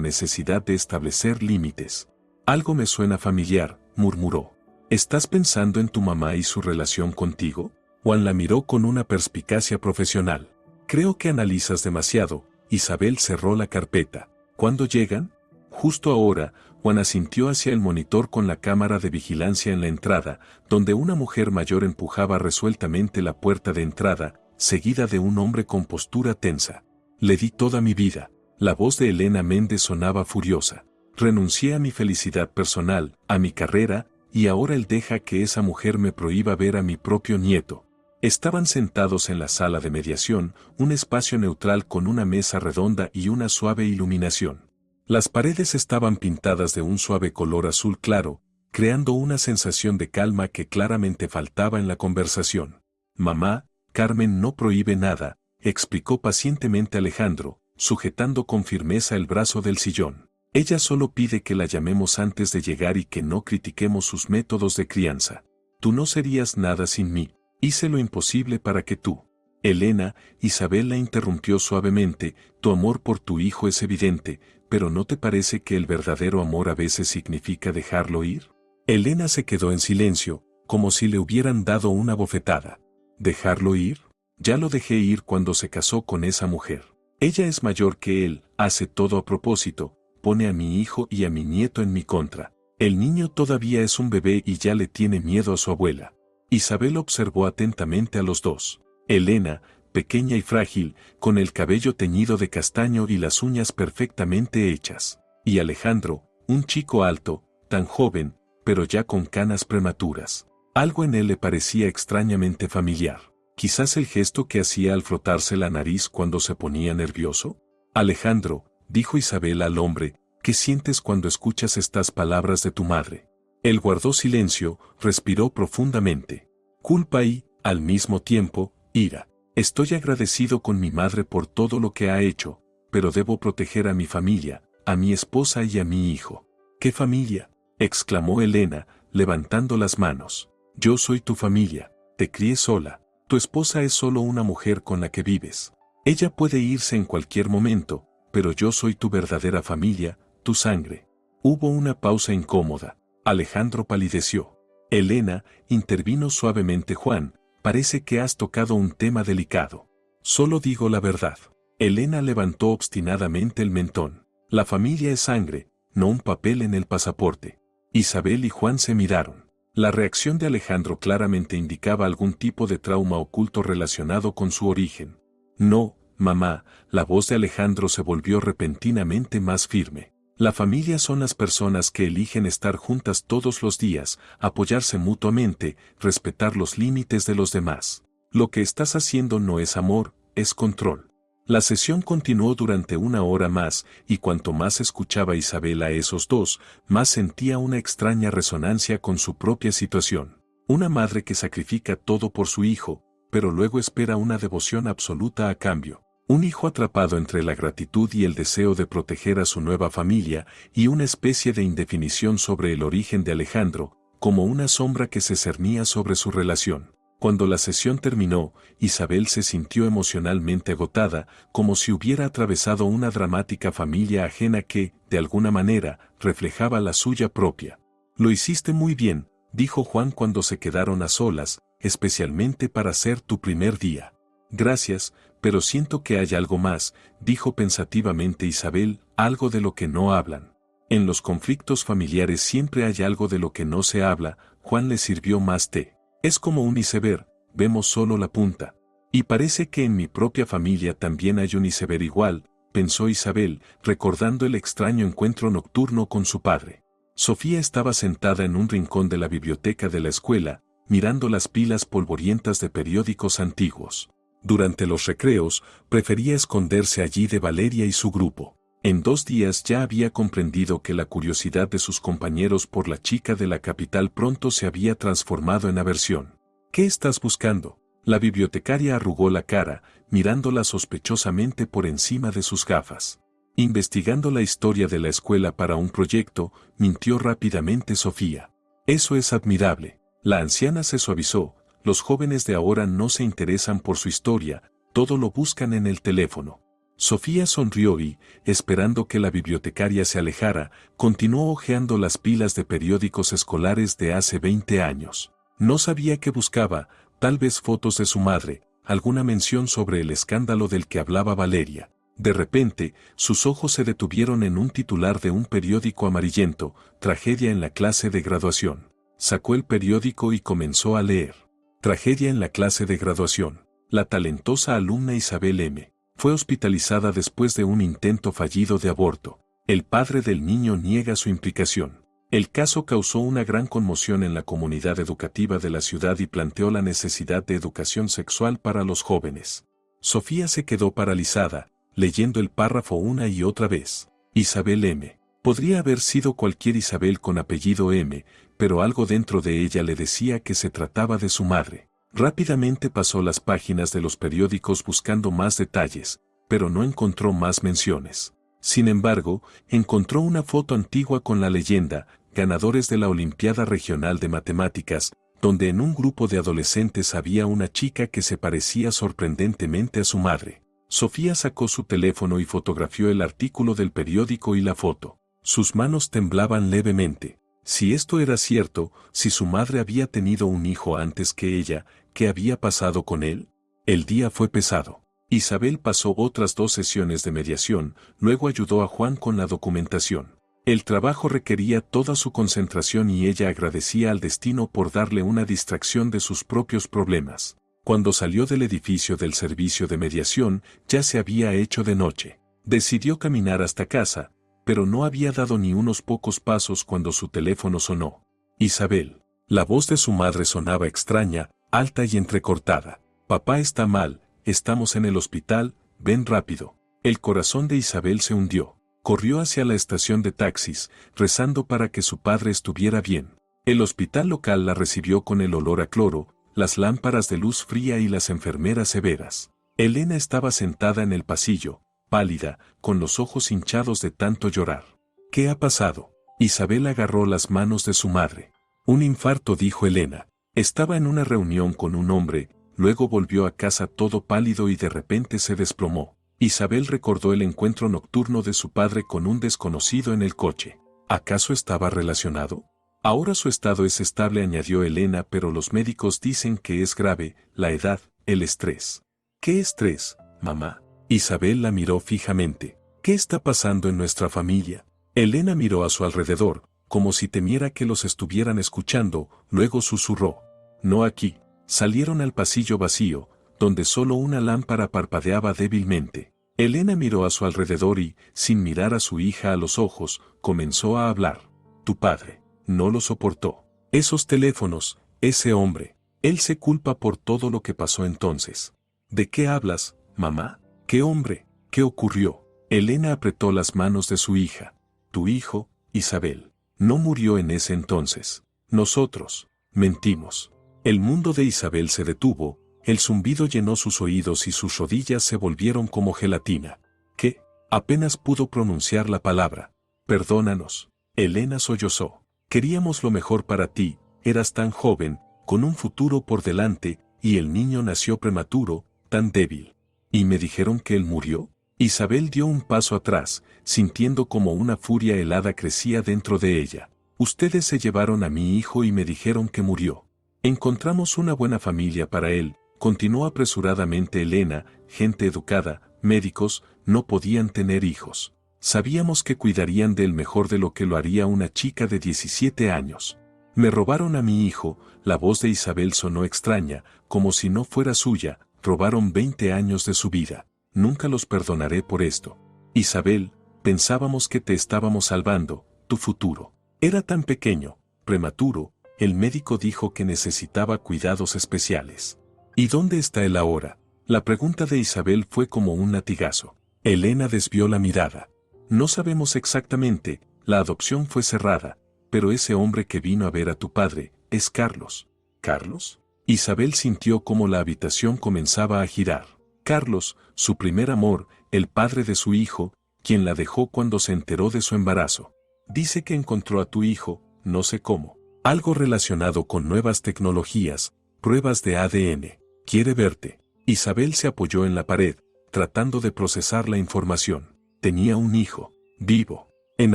necesidad de establecer límites. Algo me suena familiar, murmuró. ¿Estás pensando en tu mamá y su relación contigo? Juan la miró con una perspicacia profesional. Creo que analizas demasiado. Isabel cerró la carpeta. ¿Cuándo llegan? Justo ahora. Juan asintió hacia el monitor con la cámara de vigilancia en la entrada, donde una mujer mayor empujaba resueltamente la puerta de entrada, seguida de un hombre con postura tensa. Le di toda mi vida. La voz de Elena Méndez sonaba furiosa. Renuncié a mi felicidad personal, a mi carrera, y ahora él deja que esa mujer me prohíba ver a mi propio nieto. Estaban sentados en la sala de mediación, un espacio neutral con una mesa redonda y una suave iluminación. Las paredes estaban pintadas de un suave color azul claro, creando una sensación de calma que claramente faltaba en la conversación. Mamá, Carmen no prohíbe nada, explicó pacientemente Alejandro, sujetando con firmeza el brazo del sillón. Ella solo pide que la llamemos antes de llegar y que no critiquemos sus métodos de crianza. Tú no serías nada sin mí. Hice lo imposible para que tú. Elena, Isabel la interrumpió suavemente, tu amor por tu hijo es evidente, pero ¿no te parece que el verdadero amor a veces significa dejarlo ir? Elena se quedó en silencio, como si le hubieran dado una bofetada. ¿Dejarlo ir? Ya lo dejé ir cuando se casó con esa mujer. Ella es mayor que él, hace todo a propósito, pone a mi hijo y a mi nieto en mi contra. El niño todavía es un bebé y ya le tiene miedo a su abuela. Isabel observó atentamente a los dos. Elena, pequeña y frágil, con el cabello teñido de castaño y las uñas perfectamente hechas. Y Alejandro, un chico alto, tan joven, pero ya con canas prematuras. Algo en él le parecía extrañamente familiar. Quizás el gesto que hacía al frotarse la nariz cuando se ponía nervioso. Alejandro, dijo Isabel al hombre, ¿qué sientes cuando escuchas estas palabras de tu madre? Él guardó silencio, respiró profundamente. Culpa y, al mismo tiempo, ira. Estoy agradecido con mi madre por todo lo que ha hecho, pero debo proteger a mi familia, a mi esposa y a mi hijo. ¿Qué familia?, exclamó Elena, levantando las manos. Yo soy tu familia, te crié sola, tu esposa es solo una mujer con la que vives. Ella puede irse en cualquier momento, pero yo soy tu verdadera familia, tu sangre. Hubo una pausa incómoda. Alejandro palideció. Elena, intervino suavemente Juan, parece que has tocado un tema delicado. Solo digo la verdad. Elena levantó obstinadamente el mentón. La familia es sangre, no un papel en el pasaporte. Isabel y Juan se miraron. La reacción de Alejandro claramente indicaba algún tipo de trauma oculto relacionado con su origen. No, mamá, la voz de Alejandro se volvió repentinamente más firme. La familia son las personas que eligen estar juntas todos los días, apoyarse mutuamente, respetar los límites de los demás. Lo que estás haciendo no es amor, es control. La sesión continuó durante una hora más, y cuanto más escuchaba Isabel a esos dos, más sentía una extraña resonancia con su propia situación. Una madre que sacrifica todo por su hijo, pero luego espera una devoción absoluta a cambio. Un hijo atrapado entre la gratitud y el deseo de proteger a su nueva familia, y una especie de indefinición sobre el origen de Alejandro, como una sombra que se cernía sobre su relación. Cuando la sesión terminó, Isabel se sintió emocionalmente agotada, como si hubiera atravesado una dramática familia ajena que, de alguna manera, reflejaba la suya propia. Lo hiciste muy bien, dijo Juan cuando se quedaron a solas, especialmente para ser tu primer día. Gracias, pero siento que hay algo más, dijo pensativamente Isabel, algo de lo que no hablan. En los conflictos familiares siempre hay algo de lo que no se habla. Juan le sirvió más té. Es como un iceberg, vemos solo la punta. Y parece que en mi propia familia también hay un iceberg igual, pensó Isabel, recordando el extraño encuentro nocturno con su padre. Sofía estaba sentada en un rincón de la biblioteca de la escuela, mirando las pilas polvorientas de periódicos antiguos. Durante los recreos, prefería esconderse allí de Valeria y su grupo. En 2 días ya había comprendido que la curiosidad de sus compañeros por la chica de la capital pronto se había transformado en aversión. ¿Qué estás buscando? La bibliotecaria arrugó la cara, mirándola sospechosamente por encima de sus gafas. Investigando la historia de la escuela para un proyecto, mintió rápidamente Sofía. Eso es admirable. La anciana se suavizó. Los jóvenes de ahora no se interesan por su historia, todo lo buscan en el teléfono. Sofía sonrió y, esperando que la bibliotecaria se alejara, continuó hojeando las pilas de periódicos escolares de hace 20 años. No sabía qué buscaba, tal vez fotos de su madre, alguna mención sobre el escándalo del que hablaba Valeria. De repente, sus ojos se detuvieron en un titular de un periódico amarillento, tragedia en la clase de graduación. Sacó el periódico y comenzó a leer. Tragedia en la clase de graduación. La talentosa alumna Isabel M. fue hospitalizada después de un intento fallido de aborto. El padre del niño niega su implicación. El caso causó una gran conmoción en la comunidad educativa de la ciudad y planteó la necesidad de educación sexual para los jóvenes. Sofía se quedó paralizada, leyendo el párrafo una y otra vez. Isabel M. Podría haber sido cualquier Isabel con apellido M, pero algo dentro de ella le decía que se trataba de su madre. Rápidamente pasó las páginas de los periódicos buscando más detalles, pero no encontró más menciones. Sin embargo, encontró una foto antigua con la leyenda, ganadores de la Olimpiada Regional de Matemáticas, donde en un grupo de adolescentes había una chica que se parecía sorprendentemente a su madre. Sofía sacó su teléfono y fotografió el artículo del periódico y la foto. Sus manos temblaban levemente. Si esto era cierto, si su madre había tenido un hijo antes que ella, ¿qué había pasado con él? El día fue pesado. Isabel pasó otras 2 sesiones de mediación, luego ayudó a Juan con la documentación. El trabajo requería toda su concentración y ella agradecía al destino por darle una distracción de sus propios problemas. Cuando salió del edificio del servicio de mediación, ya se había hecho de noche. Decidió caminar hasta casa, pero no había dado ni unos pocos pasos cuando su teléfono sonó. Isabel. La voz de su madre sonaba extraña, alta y entrecortada. Papá está mal, estamos en el hospital, ven rápido. El corazón de Isabel se hundió. Corrió hacia la estación de taxis, rezando para que su padre estuviera bien. El hospital local la recibió con el olor a cloro, las lámparas de luz fría y las enfermeras severas. Elena estaba sentada en el pasillo, pálida, con los ojos hinchados de tanto llorar. ¿Qué ha pasado? Isabel agarró las manos de su madre. Un infarto, dijo Elena. Estaba en una reunión con un hombre, luego volvió a casa todo pálido y de repente se desplomó. Isabel recordó el encuentro nocturno de su padre con un desconocido en el coche. ¿Acaso estaba relacionado? Ahora su estado es estable, añadió Elena, pero los médicos dicen que es grave, la edad, el estrés. ¿Qué estrés, mamá? Isabel la miró fijamente. ¿Qué está pasando en nuestra familia? Elena miró a su alrededor, como si temiera que los estuvieran escuchando, luego susurró. No aquí. Salieron al pasillo vacío, donde solo una lámpara parpadeaba débilmente. Elena miró a su alrededor y, sin mirar a su hija a los ojos, comenzó a hablar. Tu padre. No lo soportó. Esos teléfonos, ese hombre. Él se culpa por todo lo que pasó entonces. ¿De qué hablas, mamá? ¿Qué hombre? ¿Qué ocurrió? Elena apretó las manos de su hija. Tu hijo, Isabel, no murió en ese entonces. Nosotros, mentimos. El mundo de Isabel se detuvo, el zumbido llenó sus oídos y sus rodillas se volvieron como gelatina. ¿Qué? Apenas pudo pronunciar la palabra. Perdónanos. Elena sollozó. Queríamos lo mejor para ti, eras tan joven, con un futuro por delante, y el niño nació prematuro, tan débil. ¿Y me dijeron que él murió? Isabel dio un paso atrás, sintiendo como una furia helada crecía dentro de ella. Ustedes se llevaron a mi hijo y me dijeron que murió. Encontramos una buena familia para él, continuó apresuradamente Elena, gente educada, médicos, no podían tener hijos. Sabíamos que cuidarían de él mejor de lo que lo haría una chica de 17 años. Me robaron a mi hijo, la voz de Isabel sonó extraña, como si no fuera suya, robaron 20 años de su vida. Nunca los perdonaré por esto. Isabel, pensábamos que te estábamos salvando, tu futuro. Era tan pequeño, prematuro, el médico dijo que necesitaba cuidados especiales. ¿Y dónde está él ahora? La pregunta de Isabel fue como un latigazo. Elena desvió la mirada. No sabemos exactamente, la adopción fue cerrada, pero ese hombre que vino a ver a tu padre, es Carlos. ¿Carlos? Isabel sintió cómo la habitación comenzaba a girar. Carlos, su primer amor, el padre de su hijo, quien la dejó cuando se enteró de su embarazo. Dice que encontró a tu hijo, no sé cómo. Algo relacionado con nuevas tecnologías, pruebas de ADN. Quiere verte. Isabel se apoyó en la pared, tratando de procesar la información. Tenía un hijo, vivo, en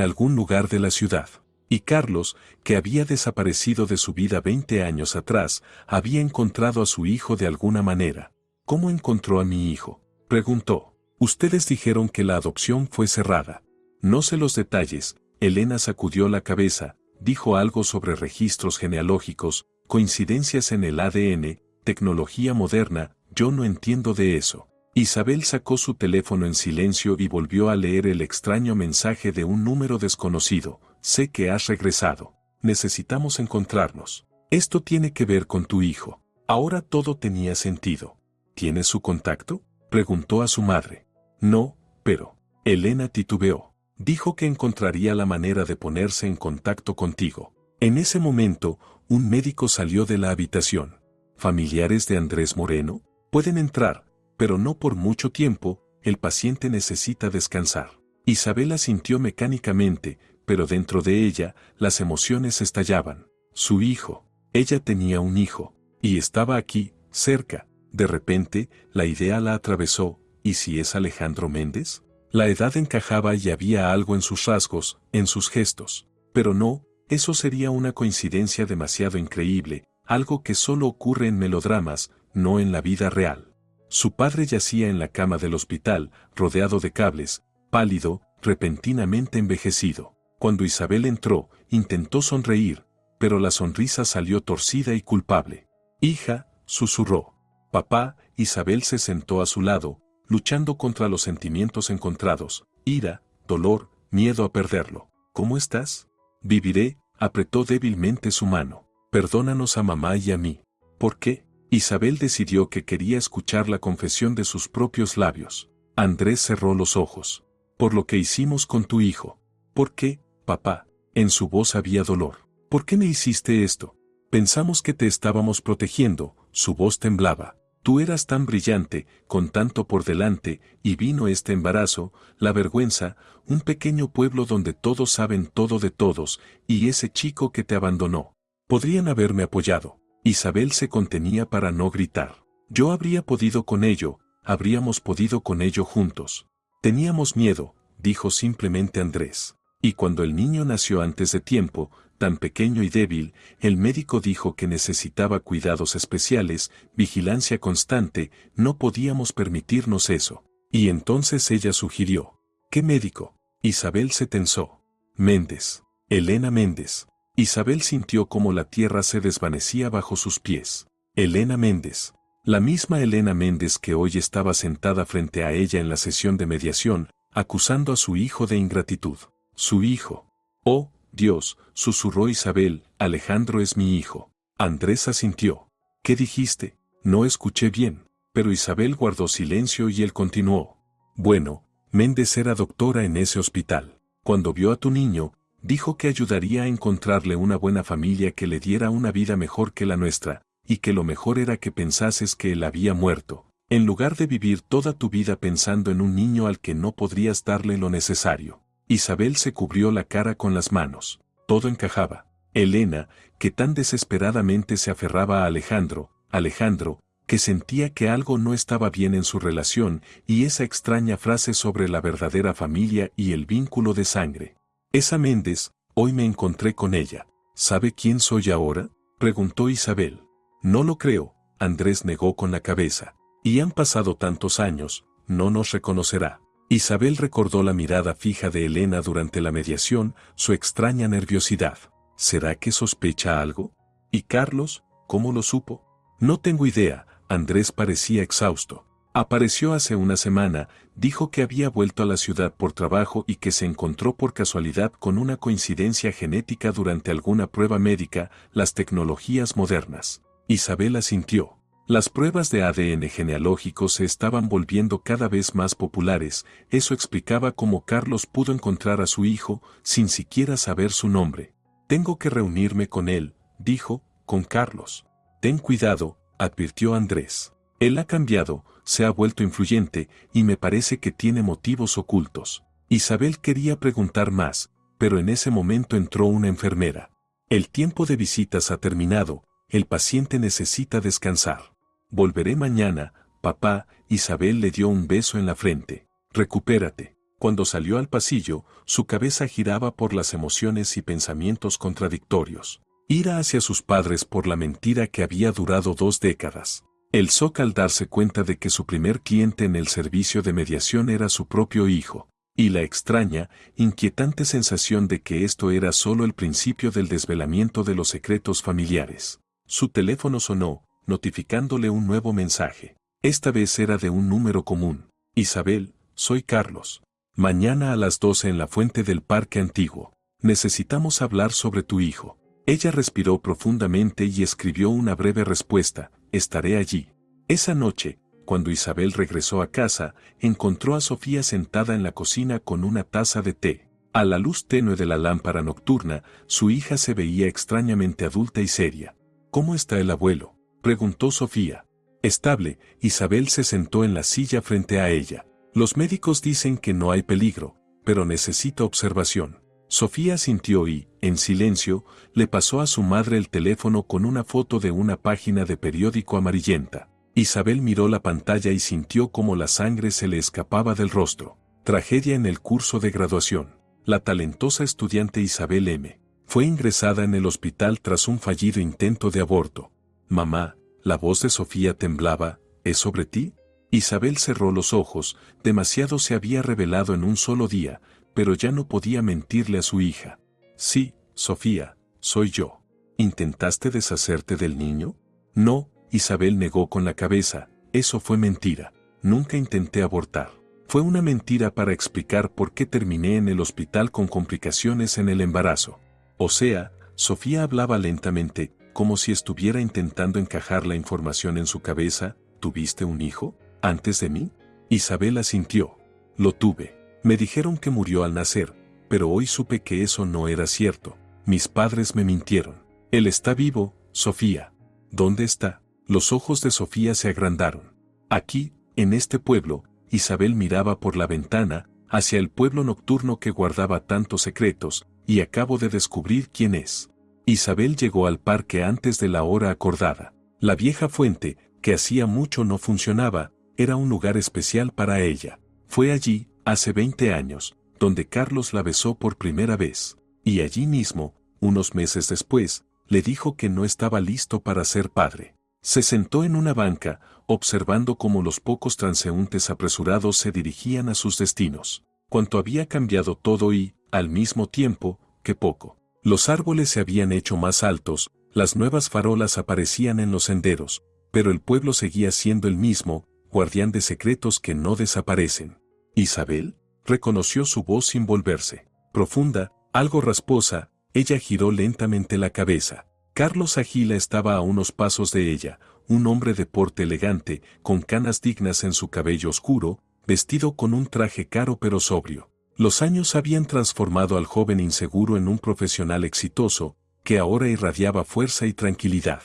algún lugar de la ciudad. Y Carlos, que había desaparecido de su vida 20 años atrás, había encontrado a su hijo de alguna manera. ¿Cómo encontró a mi hijo?, preguntó. Ustedes dijeron que la adopción fue cerrada. No sé los detalles. Elena sacudió la cabeza, dijo algo sobre registros genealógicos, coincidencias en el ADN, tecnología moderna, yo no entiendo de eso. Isabel sacó su teléfono en silencio y volvió a leer el extraño mensaje de un número desconocido. Sé que has regresado. Necesitamos encontrarnos. Esto tiene que ver con tu hijo. Ahora todo tenía sentido. ¿Tienes su contacto?, preguntó a su madre. No, pero... Elena titubeó. Dijo que encontraría la manera de ponerse en contacto contigo. En ese momento, un médico salió de la habitación. ¿Familiares de Andrés Moreno? Pueden entrar, pero no por mucho tiempo, el paciente necesita descansar. Isabel asintió mecánicamente, pero dentro de ella, las emociones estallaban. Su hijo. Ella tenía un hijo, y estaba aquí, cerca. De repente, la idea la atravesó. ¿Y si es Alejandro Méndez? La edad encajaba y había algo en sus rasgos, en sus gestos. Pero no, eso sería una coincidencia demasiado increíble, algo que solo ocurre en melodramas, no en la vida real. Su padre yacía en la cama del hospital, rodeado de cables, pálido, repentinamente envejecido. Cuando Isabel entró, intentó sonreír, pero la sonrisa salió torcida y culpable. «Hija», susurró. «Papá», Isabel se sentó a su lado, luchando contra los sentimientos encontrados, ira, dolor, miedo a perderlo. «¿Cómo estás?» «Viviré», apretó débilmente su mano. «Perdónanos a mamá y a mí». «¿Por qué?» Isabel decidió que quería escuchar la confesión de sus propios labios. Andrés cerró los ojos. «Por lo que hicimos con tu hijo». «¿Por qué, papá?» En su voz había dolor. «¿Por qué me hiciste esto? Pensamos que te estábamos protegiendo», su voz temblaba. «Tú eras tan brillante, con tanto por delante, y vino este embarazo, la vergüenza, un pequeño pueblo donde todos saben todo de todos, y ese chico que te abandonó. Podrían haberme apoyado». Isabel se contenía para no gritar. «Yo habría podido con ello, habríamos podido con ello juntos». «Teníamos miedo», dijo simplemente Andrés. «Y cuando el niño nació antes de tiempo, tan pequeño y débil, el médico dijo que necesitaba cuidados especiales, vigilancia constante, no podíamos permitirnos eso». Y entonces ella sugirió. «¿Qué médico?» Isabel se tensó. «Méndez. Elena Méndez». Isabel sintió como la tierra se desvanecía bajo sus pies. Elena Méndez. La misma Elena Méndez que hoy estaba sentada frente a ella en la sesión de mediación, acusando a su hijo de ingratitud. Su hijo. «Oh, Dios», susurró Isabel, «Alejandro es mi hijo». Andrés asintió. «¿Qué dijiste?» «No escuché bien», pero Isabel guardó silencio y él continuó. «Bueno, Méndez era doctora en ese hospital. Cuando vio a tu niño, dijo que ayudaría a encontrarle una buena familia que le diera una vida mejor que la nuestra, y que lo mejor era que pensases que él había muerto, en lugar de vivir toda tu vida pensando en un niño al que no podrías darle lo necesario». Isabel se cubrió la cara con las manos. Todo encajaba. Elena, que tan desesperadamente se aferraba a Alejandro, que sentía que algo no estaba bien en su relación, y esa extraña frase sobre la verdadera familia y el vínculo de sangre. «Esa Méndez, hoy me encontré con ella. ¿Sabe quién soy ahora?», preguntó Isabel. «No lo creo», Andrés negó con la cabeza. «Y han pasado tantos años, no nos reconocerá». Isabel recordó la mirada fija de Elena durante la mediación, su extraña nerviosidad. ¿Será que sospecha algo? ¿Y Carlos, cómo lo supo? «No tengo idea», Andrés parecía exhausto. «Apareció hace una semana, dijo que había vuelto a la ciudad por trabajo y que se encontró por casualidad con una coincidencia genética durante alguna prueba médica, las tecnologías modernas». Isabel asintió. Las pruebas de ADN genealógico se estaban volviendo cada vez más populares, eso explicaba cómo Carlos pudo encontrar a su hijo sin siquiera saber su nombre. Tengo que reunirme con él, dijo, con Carlos. Ten cuidado, advirtió Andrés. Él ha cambiado, se ha vuelto influyente, y me parece que tiene motivos ocultos. Isabel quería preguntar más, pero en ese momento entró una enfermera. El tiempo de visitas ha terminado, el paciente necesita descansar. Volveré mañana, papá. Isabel le dio un beso en la frente. Recupérate. Cuando salió al pasillo, su cabeza giraba por las emociones y pensamientos contradictorios. Ira hacia sus padres por la mentira que había durado 2 décadas. El shock al darse cuenta de que su primer cliente en el servicio de mediación era su propio hijo. Y la extraña, inquietante sensación de que esto era solo el principio del desvelamiento de los secretos familiares. Su teléfono sonó, notificándole un nuevo mensaje. Esta vez era de un número común. Isabel, soy Carlos. Mañana a las 12 en la fuente del Parque Antiguo. Necesitamos hablar sobre tu hijo. Ella respiró profundamente y escribió una breve respuesta, estaré allí. Esa noche, cuando Isabel regresó a casa, encontró a Sofía sentada en la cocina con una taza de té. A la luz tenue de la lámpara nocturna, su hija se veía extrañamente adulta y seria. ¿Cómo está el abuelo?, preguntó Sofía. Estable. Isabel se sentó en la silla frente a ella. Los médicos dicen que no hay peligro, pero necesita observación. Sofía asintió y, en silencio, le pasó a su madre el teléfono con una foto de una página de periódico amarillenta. Isabel miró la pantalla y sintió como la sangre se le escapaba del rostro. Tragedia en el curso de graduación. La talentosa estudiante Isabel M. fue ingresada en el hospital tras un fallido intento de aborto. Mamá, la voz de Sofía temblaba, ¿es sobre ti? Isabel cerró los ojos, demasiado se había revelado en un solo día, pero ya no podía mentirle a su hija. Sí, Sofía, soy yo. ¿Intentaste deshacerte del niño? No, Isabel negó con la cabeza, eso fue mentira. Nunca intenté abortar. Fue una mentira para explicar por qué terminé en el hospital con complicaciones en el embarazo. O sea, Sofía hablaba lentamente, como si estuviera intentando encajar la información en su cabeza. ¿Tuviste un hijo? ¿Antes de mí? Isabel asintió. Lo tuve. Me dijeron que murió al nacer, pero hoy supe que eso no era cierto. Mis padres me mintieron. Él está vivo, Sofía. ¿Dónde está? Los ojos de Sofía se agrandaron. Aquí, en este pueblo. Isabel miraba por la ventana, hacia el pueblo nocturno que guardaba tantos secretos, y acabo de descubrir quién es. Isabel llegó al parque antes de la hora acordada. La vieja fuente, que hacía mucho no funcionaba, era un lugar especial para ella. Fue allí, hace 20 años, donde Carlos la besó por primera vez. Y allí mismo, unos meses después, le dijo que no estaba listo para ser padre. Se sentó en una banca, observando cómo los pocos transeúntes apresurados se dirigían a sus destinos. Cuánto había cambiado todo y, al mismo tiempo, qué poco. Los árboles se habían hecho más altos, las nuevas farolas aparecían en los senderos, pero el pueblo seguía siendo el mismo, guardián de secretos que no desaparecen. ¿Isabel? Reconoció su voz sin volverse. Profunda, algo rasposa, ella giró lentamente la cabeza. Carlos Agila estaba a unos pasos de ella, un hombre de porte elegante, con canas dignas en su cabello oscuro, vestido con un traje caro pero sobrio. Los años habían transformado al joven inseguro en un profesional exitoso, que ahora irradiaba fuerza y tranquilidad.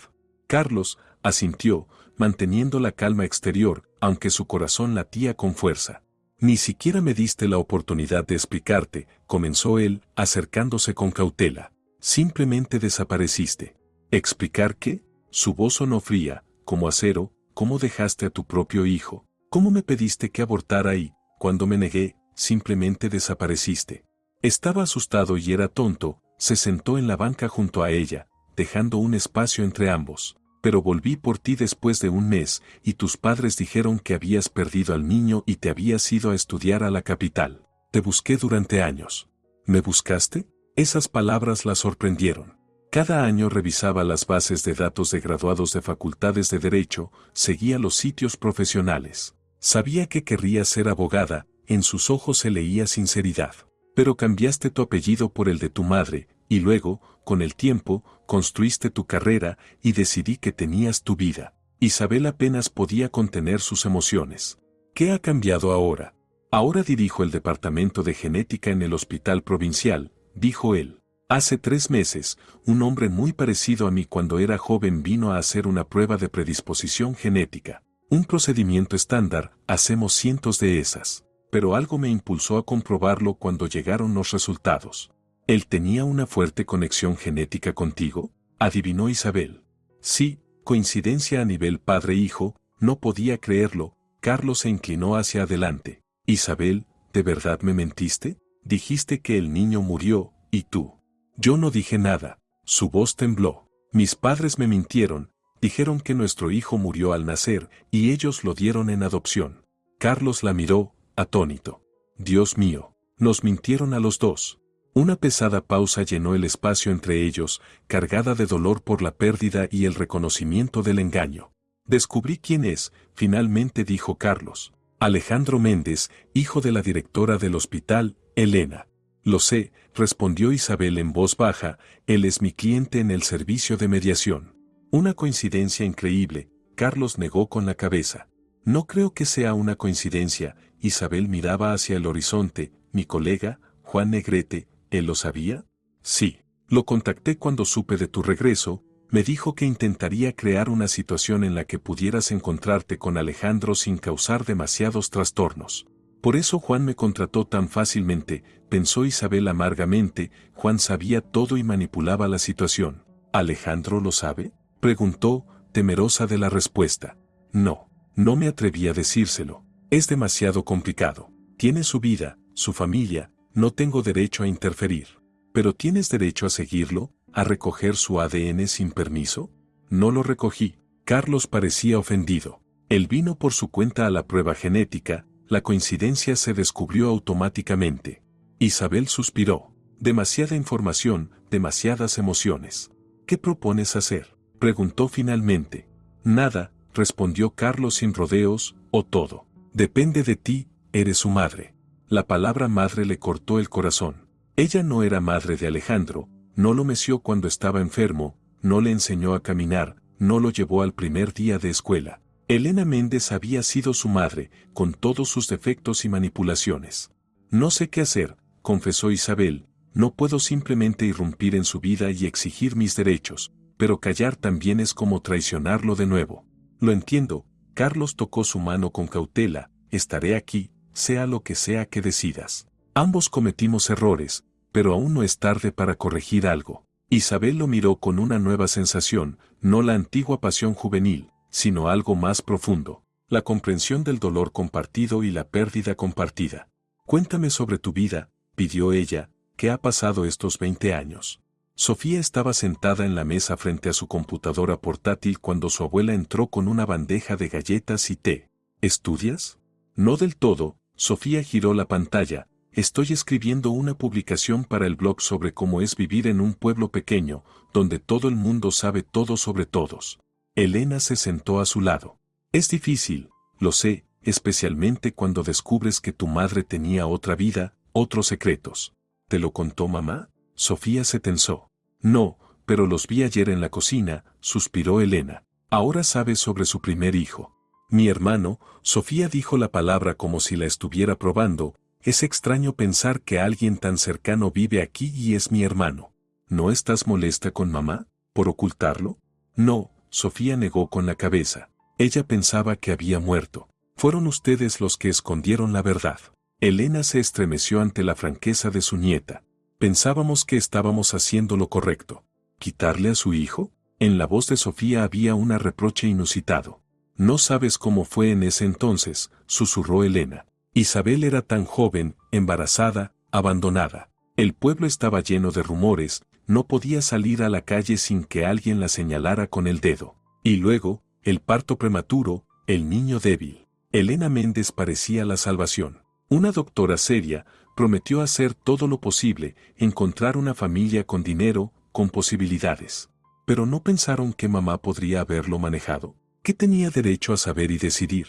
Carlos, asintió, manteniendo la calma exterior, aunque su corazón latía con fuerza. Ni siquiera me diste la oportunidad de explicarte, comenzó él, acercándose con cautela. Simplemente desapareciste. ¿Explicar qué? Su voz sonó fría, como acero. ¿Cómo dejaste a tu propio hijo? ¿Cómo me pediste que abortara y, cuando me negué, simplemente desapareciste? Estaba asustado y era tonto. Se sentó en la banca junto a ella, dejando un espacio entre ambos. Pero volví por ti después de un mes, y tus padres dijeron que habías perdido al niño y te habías ido a estudiar a la capital. Te busqué durante años. ¿Me buscaste? Esas palabras la sorprendieron. Cada año revisaba las bases de datos de graduados de facultades de Derecho, seguía los sitios profesionales. Sabía que querría ser abogada, en sus ojos se leía sinceridad. Pero cambiaste tu apellido por el de tu madre, y luego, con el tiempo, construiste tu carrera y decidí que tenías tu vida. Isabel apenas podía contener sus emociones. ¿Qué ha cambiado ahora? Ahora dirijo el departamento de genética en el hospital provincial, dijo él. Hace 3 meses, un hombre muy parecido a mí cuando era joven vino a hacer una prueba de predisposición genética. Un procedimiento estándar, hacemos cientos de esas. Pero algo me impulsó a comprobarlo cuando llegaron los resultados. ¿Él tenía una fuerte conexión genética contigo? Adivinó Isabel. Sí, coincidencia a nivel padre-hijo, no podía creerlo. Carlos se inclinó hacia adelante. Isabel, ¿de verdad me mentiste? Dijiste que el niño murió, ¿y tú? Yo no dije nada. Su voz tembló. Mis padres me mintieron, dijeron que nuestro hijo murió al nacer, y ellos lo dieron en adopción. Carlos la miró, atónito. Dios mío, nos mintieron a los dos. Una pesada pausa llenó el espacio entre ellos, cargada de dolor por la pérdida y el reconocimiento del engaño. Descubrí quién es, finalmente dijo Carlos. Alejandro Méndez, hijo de la directora del hospital, Elena. Lo sé, respondió Isabel en voz baja, él es mi cliente en el servicio de mediación. Una coincidencia increíble, Carlos negó con la cabeza. No creo que sea una coincidencia, Isabel miraba hacia el horizonte, mi colega, Juan Negrete, ¿él lo sabía? Sí, lo contacté cuando supe de tu regreso, me dijo que intentaría crear una situación en la que pudieras encontrarte con Alejandro sin causar demasiados trastornos. Por eso Juan me contrató tan fácilmente, pensó Isabel amargamente, Juan sabía todo y manipulaba la situación. ¿Alejandro lo sabe? Preguntó, temerosa de la respuesta. No, no me atreví a decírselo. Es demasiado complicado. Tiene su vida, su familia, no tengo derecho a interferir. ¿Pero tienes derecho a seguirlo, a recoger su ADN sin permiso? No lo recogí. Carlos parecía ofendido. Él vino por su cuenta a la prueba genética, la coincidencia se descubrió automáticamente. Isabel suspiró. Demasiada información, demasiadas emociones. ¿Qué propones hacer? Preguntó finalmente. Nada, respondió Carlos sin rodeos, o todo. Depende de ti, eres su madre. La palabra madre le cortó el corazón. Ella no era madre de Alejandro, no lo meció cuando estaba enfermo, no le enseñó a caminar, no lo llevó al primer día de escuela. Elena Méndez había sido su madre, con todos sus defectos y manipulaciones. No sé qué hacer, confesó Isabel, no puedo simplemente irrumpir en su vida y exigir mis derechos, pero callar también es como traicionarlo de nuevo. Lo entiendo, Carlos tocó su mano con cautela, estaré aquí, sea lo que sea que decidas. Ambos cometimos errores, pero aún no es tarde para corregir algo. Isabel lo miró con una nueva sensación, no la antigua pasión juvenil, sino algo más profundo, la comprensión del dolor compartido y la pérdida compartida. Cuéntame sobre tu vida, pidió ella, ¿qué ha pasado estos 20 años? Sofía estaba sentada en la mesa frente a su computadora portátil cuando su abuela entró con una bandeja de galletas y té. ¿Estudias? No del todo, Sofía giró la pantalla. Estoy escribiendo una publicación para el blog sobre cómo es vivir en un pueblo pequeño, donde todo el mundo sabe todo sobre todos. Elena se sentó a su lado. Es difícil, lo sé, especialmente cuando descubres que tu madre tenía otra vida, otros secretos. ¿Te lo contó mamá? Sofía se tensó. No, pero los vi ayer en la cocina, suspiró Elena. Ahora sabes sobre su primer hijo. Mi hermano, Sofía dijo la palabra como si la estuviera probando. Es extraño pensar que alguien tan cercano vive aquí y es mi hermano. ¿No estás molesta con mamá, por ocultarlo? No, Sofía negó con la cabeza. Ella pensaba que había muerto. Fueron ustedes los que escondieron la verdad. Elena se estremeció ante la franqueza de su nieta. Pensábamos que estábamos haciendo lo correcto. ¿Quitarle a su hijo? En la voz de Sofía había un reproche inusitado. No sabes cómo fue en ese entonces, susurró Elena. Isabel era tan joven, embarazada, abandonada. El pueblo estaba lleno de rumores, no podía salir a la calle sin que alguien la señalara con el dedo. Y luego, el parto prematuro, el niño débil. Elena Méndez parecía la salvación. Una doctora seria, prometió hacer todo lo posible, encontrar una familia con dinero, con posibilidades. Pero ¿no pensaron que mamá podría haberlo manejado? ¿Qué tenía derecho a saber y decidir?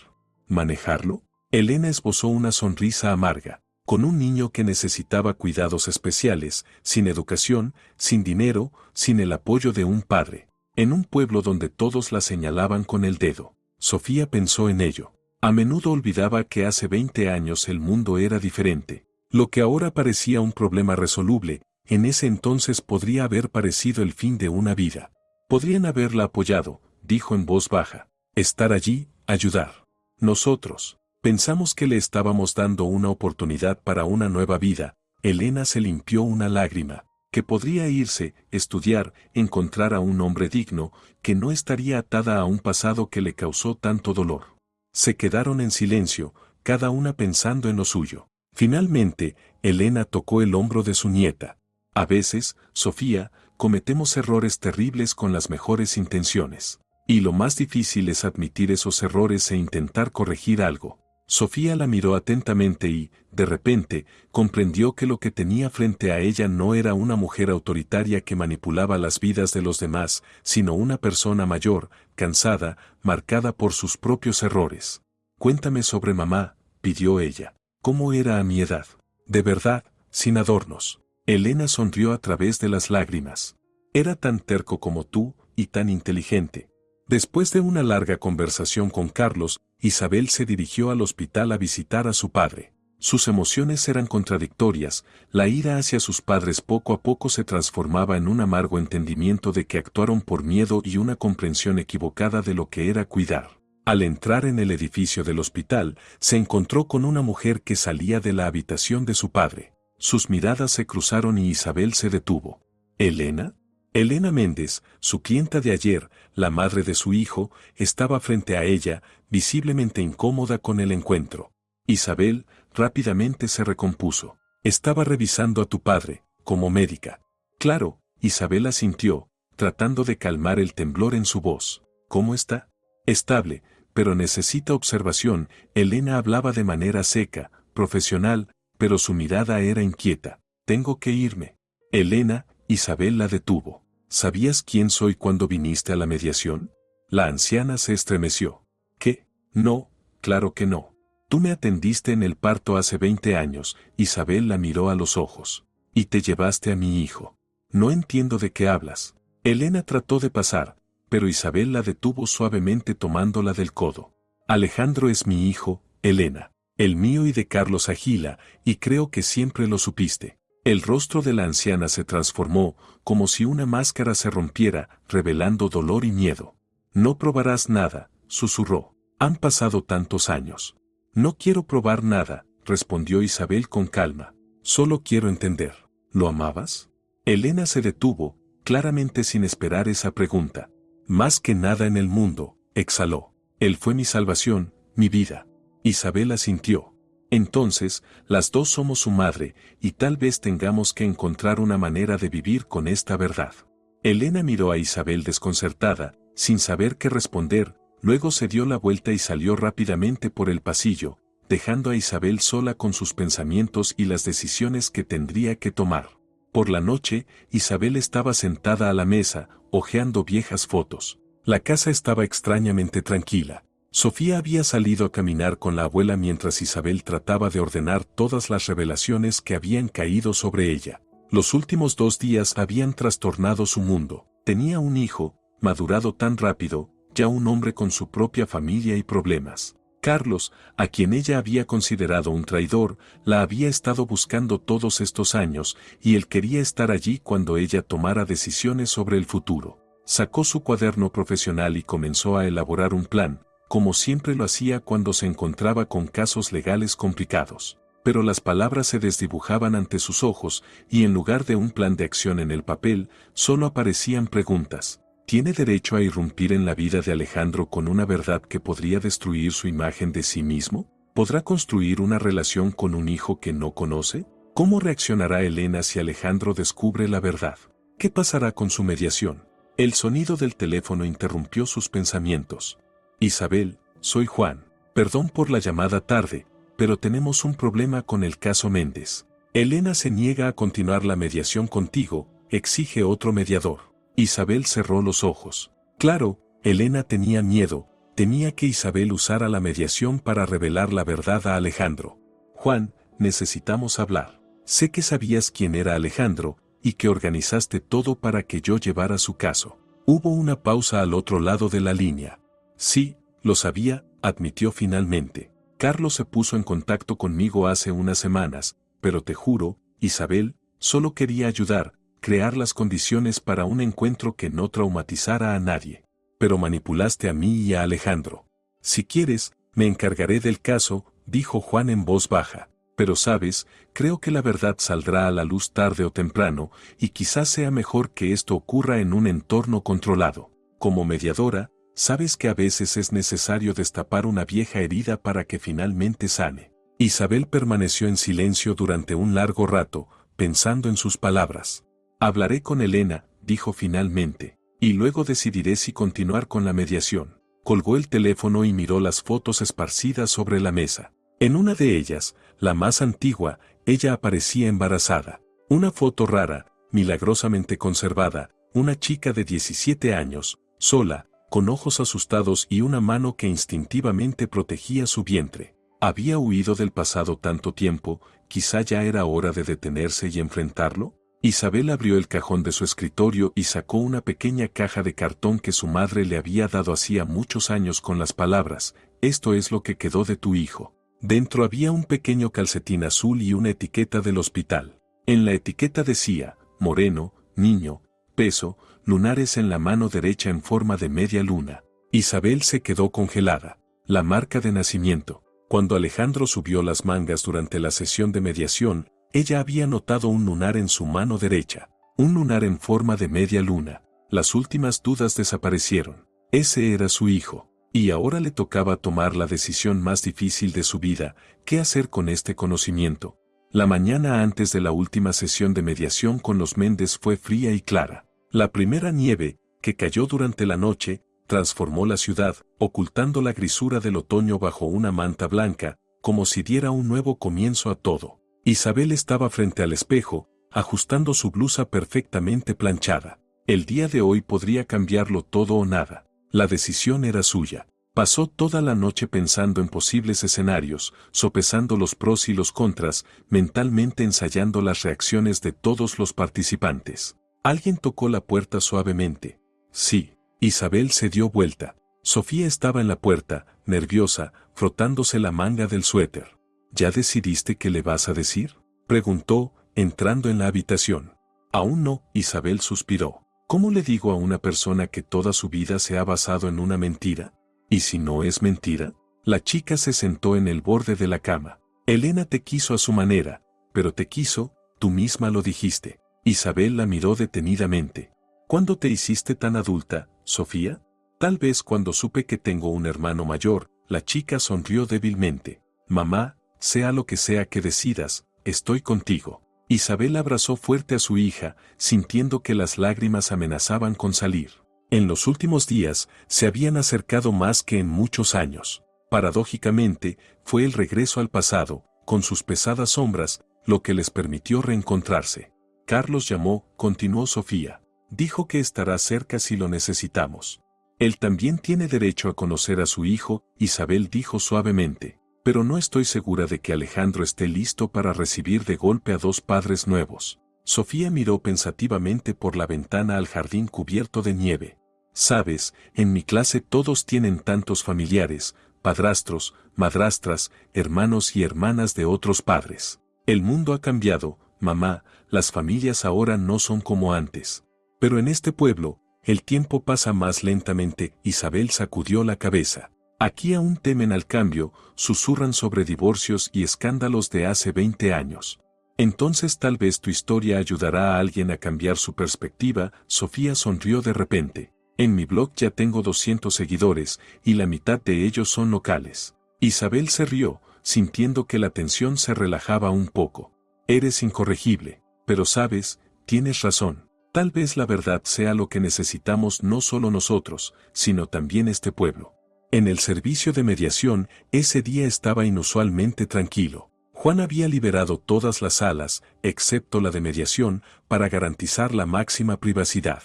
¿Manejarlo? Elena esbozó una sonrisa amarga. Con un niño que necesitaba cuidados especiales, sin educación, sin dinero, sin el apoyo de un padre. En un pueblo donde todos la señalaban con el dedo. Sofía pensó en ello. A menudo olvidaba que hace 20 años el mundo era diferente. Lo que ahora parecía un problema resoluble, en ese entonces podría haber parecido el fin de una vida. Podrían haberla apoyado, dijo en voz baja. Estar allí, ayudar. Nosotros. Pensamos que le estábamos dando una oportunidad para una nueva vida. Elena se limpió una lágrima. Que podría irse, estudiar, encontrar a un hombre digno, que no estaría atada a un pasado que le causó tanto dolor. Se quedaron en silencio, cada una pensando en lo suyo. Finalmente, Elena tocó el hombro de su nieta. A veces, Sofía, cometemos errores terribles con las mejores intenciones. Y lo más difícil es admitir esos errores e intentar corregir algo. Sofía la miró atentamente y, de repente, comprendió que lo que tenía frente a ella no era una mujer autoritaria que manipulaba las vidas de los demás, sino una persona mayor, cansada, marcada por sus propios errores. Cuéntame sobre mamá, pidió ella. ¿Cómo era a mi edad? De verdad, sin adornos. Elena sonrió a través de las lágrimas. Era tan terco como tú, y tan inteligente. Después de una larga conversación con Carlos, Isabel se dirigió al hospital a visitar a su padre. Sus emociones eran contradictorias, la ira hacia sus padres poco a poco se transformaba en un amargo entendimiento de que actuaron por miedo y una comprensión equivocada de lo que era cuidar. Al entrar en el edificio del hospital, se encontró con una mujer que salía de la habitación de su padre. Sus miradas se cruzaron y Isabel se detuvo. ¿Elena? Elena Méndez, su clienta de ayer, la madre de su hijo, estaba frente a ella, visiblemente incómoda con el encuentro. Isabel rápidamente se recompuso. Estaba revisando a tu padre, como médica. Claro, Isabel asintió, tratando de calmar el temblor en su voz. ¿Cómo está? Estable, pero necesita observación. Elena hablaba de manera seca, profesional, pero su mirada era inquieta. Tengo que irme. Elena, Isabel la detuvo. ¿Sabías quién soy cuando viniste a la mediación? La anciana se estremeció. ¿Qué? No, claro que no. Tú me atendiste en el parto hace 20 años, Isabel la miró a los ojos. Y te llevaste a mi hijo. No entiendo de qué hablas. Elena trató de pasar, pero Isabel la detuvo suavemente tomándola del codo. Alejandro es mi hijo, Elena. El mío y de Carlos Agila, y creo que siempre lo supiste. El rostro de la anciana se transformó, como si una máscara se rompiera, revelando dolor y miedo. No probarás nada, susurró. Han pasado tantos años. No quiero probar nada, respondió Isabel con calma. Solo quiero entender. ¿Lo amabas? Elena se detuvo, claramente sin esperar esa pregunta. Más que nada en el mundo, exhaló. Él fue mi salvación, mi vida. Isabel asintió. Entonces, las dos somos su madre, y tal vez tengamos que encontrar una manera de vivir con esta verdad. Elena miró a Isabel desconcertada, sin saber qué responder, luego se dio la vuelta y salió rápidamente por el pasillo, dejando a Isabel sola con sus pensamientos y las decisiones que tendría que tomar. Por la noche, Isabel estaba sentada a la mesa, hojeando viejas fotos. La casa estaba extrañamente tranquila. Sofía había salido a caminar con la abuela mientras Isabel trataba de ordenar todas las revelaciones que habían caído sobre ella. Los últimos 2 días habían trastornado su mundo. Tenía un hijo, madurado tan rápido, ya un hombre con su propia familia y problemas. Carlos, a quien ella había considerado un traidor, la había estado buscando todos estos años, y él quería estar allí cuando ella tomara decisiones sobre el futuro. Sacó su cuaderno profesional y comenzó a elaborar un plan, como siempre lo hacía cuando se encontraba con casos legales complicados. Pero las palabras se desdibujaban ante sus ojos, y en lugar de un plan de acción en el papel, solo aparecían preguntas. ¿Tiene derecho a irrumpir en la vida de Alejandro con una verdad que podría destruir su imagen de sí mismo? ¿Podrá construir una relación con un hijo que no conoce? ¿Cómo reaccionará Elena si Alejandro descubre la verdad? ¿Qué pasará con su mediación? El sonido del teléfono interrumpió sus pensamientos. Isabel, soy Juan. Perdón por la llamada tarde, pero tenemos un problema con el caso Méndez. Elena se niega a continuar la mediación contigo, exige otro mediador. Isabel cerró los ojos. Claro, Elena tenía miedo, temía que Isabel usara la mediación para revelar la verdad a Alejandro. Juan, necesitamos hablar. Sé que sabías quién era Alejandro, y que organizaste todo para que yo llevara su caso. Hubo una pausa al otro lado de la línea. Sí, lo sabía, admitió finalmente. Carlos se puso en contacto conmigo hace unas semanas, pero te juro, Isabel, solo quería ayudar, crear las condiciones para un encuentro que no traumatizara a nadie. Pero manipulaste a mí y a Alejandro. Si quieres, me encargaré del caso, dijo Juan en voz baja. Pero sabes, creo que la verdad saldrá a la luz tarde o temprano, y quizás sea mejor que esto ocurra en un entorno controlado. Como mediadora, sabes que a veces es necesario destapar una vieja herida para que finalmente sane. Isabel permaneció en silencio durante un largo rato, pensando en sus palabras. Hablaré con Elena, dijo finalmente, y luego decidiré si continuar con la mediación. Colgó el teléfono y miró las fotos esparcidas sobre la mesa. En una de ellas, la más antigua, ella aparecía embarazada. Una foto rara, milagrosamente conservada, una chica de 17 años, sola, con ojos asustados y una mano que instintivamente protegía su vientre. ¿Había huido del pasado tanto tiempo? ¿Quizá ya era hora de detenerse y enfrentarlo? Isabel abrió el cajón de su escritorio y sacó una pequeña caja de cartón que su madre le había dado hacía muchos años con las palabras: «Esto es lo que quedó de tu hijo». Dentro había un pequeño calcetín azul y una etiqueta del hospital. En la etiqueta decía: moreno, niño, peso, lunares en la mano derecha en forma de media luna. Isabel se quedó congelada. La marca de nacimiento. Cuando Alejandro subió las mangas durante la sesión de mediación, ella había notado un lunar en su mano derecha. Un lunar en forma de media luna. Las últimas dudas desaparecieron. Ese era su hijo. Y ahora le tocaba tomar la decisión más difícil de su vida: ¿qué hacer con este conocimiento? La mañana antes de la última sesión de mediación con los Méndez fue fría y clara. La primera nieve, que cayó durante la noche, transformó la ciudad, ocultando la grisura del otoño bajo una manta blanca, como si diera un nuevo comienzo a todo. Isabel estaba frente al espejo, ajustando su blusa perfectamente planchada. El día de hoy podría cambiarlo todo o nada. La decisión era suya. Pasó toda la noche pensando en posibles escenarios, sopesando los pros y los contras, mentalmente ensayando las reacciones de todos los participantes. Alguien tocó la puerta suavemente. Sí, Isabel se dio vuelta. Sofía estaba en la puerta, nerviosa, frotándose la manga del suéter. ¿Ya decidiste qué le vas a decir?, preguntó, entrando en la habitación. Aún no, Isabel suspiró. ¿Cómo le digo a una persona que toda su vida se ha basado en una mentira? ¿Y si no es mentira? La chica se sentó en el borde de la cama. Elena te quiso a su manera, pero te quiso, tú misma lo dijiste. Isabel la miró detenidamente. ¿Cuándo te hiciste tan adulta, Sofía? Tal vez cuando supe que tengo un hermano mayor. La chica sonrió débilmente. Mamá, sea lo que sea que decidas, estoy contigo. Isabel abrazó fuerte a su hija, sintiendo que las lágrimas amenazaban con salir. En los últimos días, se habían acercado más que en muchos años. Paradójicamente, fue el regreso al pasado, con sus pesadas sombras, lo que les permitió reencontrarse. Carlos llamó, continuó Sofía. Dijo que estará cerca si lo necesitamos. Él también tiene derecho a conocer a su hijo, Isabel dijo suavemente. Pero no estoy segura de que Alejandro esté listo para recibir de golpe a dos padres nuevos. Sofía miró pensativamente por la ventana al jardín cubierto de nieve. Sabes, en mi clase todos tienen tantos familiares, padrastros, madrastras, hermanos y hermanas de otros padres. El mundo ha cambiado, mamá, las familias ahora no son como antes. Pero en este pueblo, el tiempo pasa más lentamente. Isabel sacudió la cabeza. Aquí aún temen al cambio, susurran sobre divorcios y escándalos de hace 20 años. Entonces tal vez tu historia ayudará a alguien a cambiar su perspectiva. Sofía sonrió de repente. En mi blog ya tengo 200 seguidores, y la mitad de ellos son locales. Isabel se rió, sintiendo que la tensión se relajaba un poco. Eres incorregible, pero sabes, tienes razón. Tal vez la verdad sea lo que necesitamos no solo nosotros, sino también este pueblo. En el servicio de mediación, ese día estaba inusualmente tranquilo. Juan había liberado todas las salas, excepto la de mediación, para garantizar la máxima privacidad.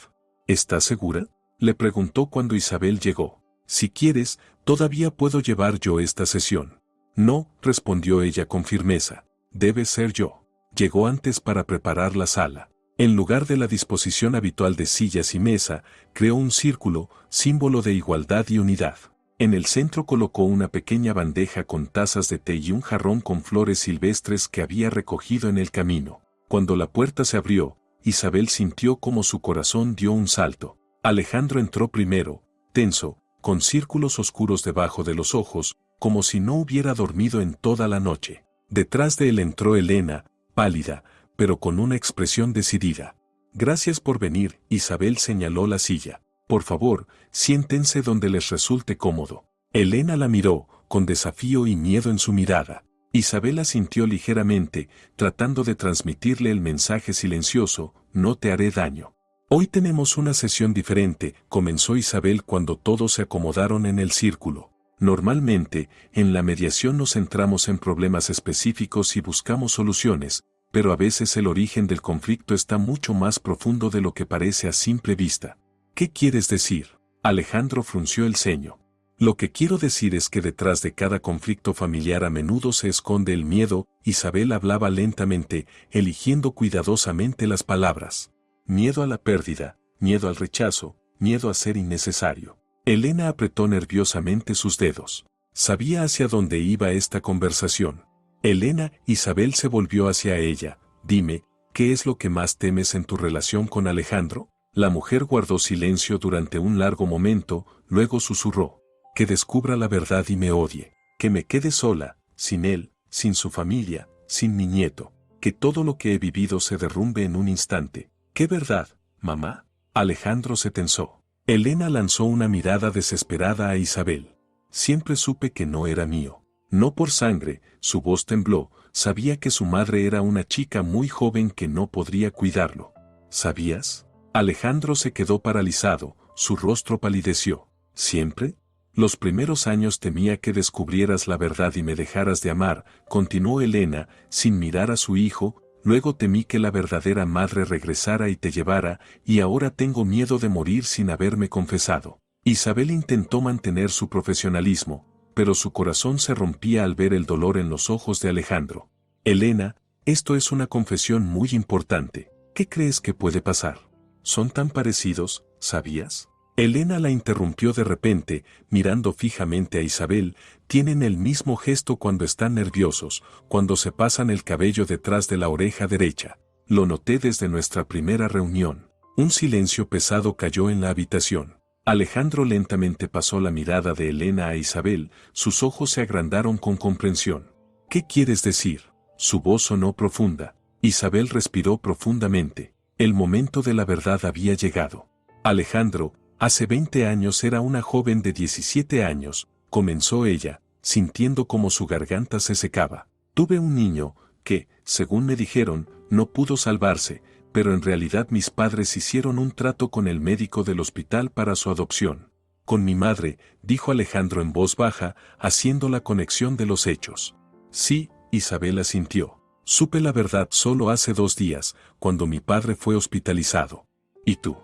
¿Estás segura?, le preguntó cuando Isabel llegó. Si quieres, todavía puedo llevar yo esta sesión. No, respondió ella con firmeza. Debe ser yo. Llegó antes para preparar la sala. En lugar de la disposición habitual de sillas y mesa, creó un círculo, símbolo de igualdad y unidad. En el centro colocó una pequeña bandeja con tazas de té y un jarrón con flores silvestres que había recogido en el camino. Cuando la puerta se abrió, Isabel sintió como su corazón dio un salto. Alejandro entró primero, tenso, con círculos oscuros debajo de los ojos, como si no hubiera dormido en toda la noche. Detrás de él entró Elena, pálida, pero con una expresión decidida. Gracias por venir, Isabel señaló la silla. Por favor, siéntense donde les resulte cómodo. Elena la miró, con desafío y miedo en su mirada. Isabel asintió ligeramente, tratando de transmitirle el mensaje silencioso, no te haré daño. Hoy tenemos una sesión diferente, comenzó Isabel cuando todos se acomodaron en el círculo. Normalmente, en la mediación nos centramos en problemas específicos y buscamos soluciones, pero a veces el origen del conflicto está mucho más profundo de lo que parece a simple vista. ¿Qué quieres decir? Alejandro frunció el ceño. Lo que quiero decir es que detrás de cada conflicto familiar a menudo se esconde el miedo. Isabel hablaba lentamente, eligiendo cuidadosamente las palabras. Miedo a la pérdida, miedo al rechazo, miedo a ser innecesario. Elena apretó nerviosamente sus dedos. Sabía hacia dónde iba esta conversación. Elena, Isabel se volvió hacia ella. Dime, ¿qué es lo que más temes en tu relación con Alejandro? La mujer guardó silencio durante un largo momento, luego susurró. Que descubra la verdad y me odie. Que me quede sola, sin él, sin su familia, sin mi nieto. Que todo lo que he vivido se derrumbe en un instante. ¿Qué verdad, mamá? Alejandro se tensó. Elena lanzó una mirada desesperada a Isabel. Siempre supe que no era mío. No por sangre, su voz tembló, sabía que su madre era una chica muy joven que no podría cuidarlo. ¿Sabías? Alejandro se quedó paralizado, su rostro palideció. ¿Siempre? Los primeros años temía que descubrieras la verdad y me dejaras de amar, continuó Elena, sin mirar a su hijo, luego temí que la verdadera madre regresara y te llevara, y ahora tengo miedo de morir sin haberme confesado. Isabel intentó mantener su profesionalismo, pero su corazón se rompía al ver el dolor en los ojos de Alejandro. Elena, esto es una confesión muy importante. ¿Qué crees que puede pasar? Son tan parecidos, ¿sabías? Elena la interrumpió de repente, mirando fijamente a Isabel. Tienen el mismo gesto cuando están nerviosos, cuando se pasan el cabello detrás de la oreja derecha. Lo noté desde nuestra primera reunión. Un silencio pesado cayó en la habitación. Alejandro lentamente pasó la mirada de Elena a Isabel, sus ojos se agrandaron con comprensión. ¿Qué quieres decir? Su voz sonó profunda. Isabel respiró profundamente. El momento de la verdad había llegado. Alejandro, hace 20 años era una joven de 17 años, comenzó ella, sintiendo como su garganta se secaba. Tuve un niño, que, según me dijeron, no pudo salvarse, pero en realidad mis padres hicieron un trato con el médico del hospital para su adopción. Con mi madre, dijo Alejandro en voz baja, haciendo la conexión de los hechos. Sí, Isabel asintió. Supe la verdad solo hace 2 días, cuando mi padre fue hospitalizado. ¿Y tú?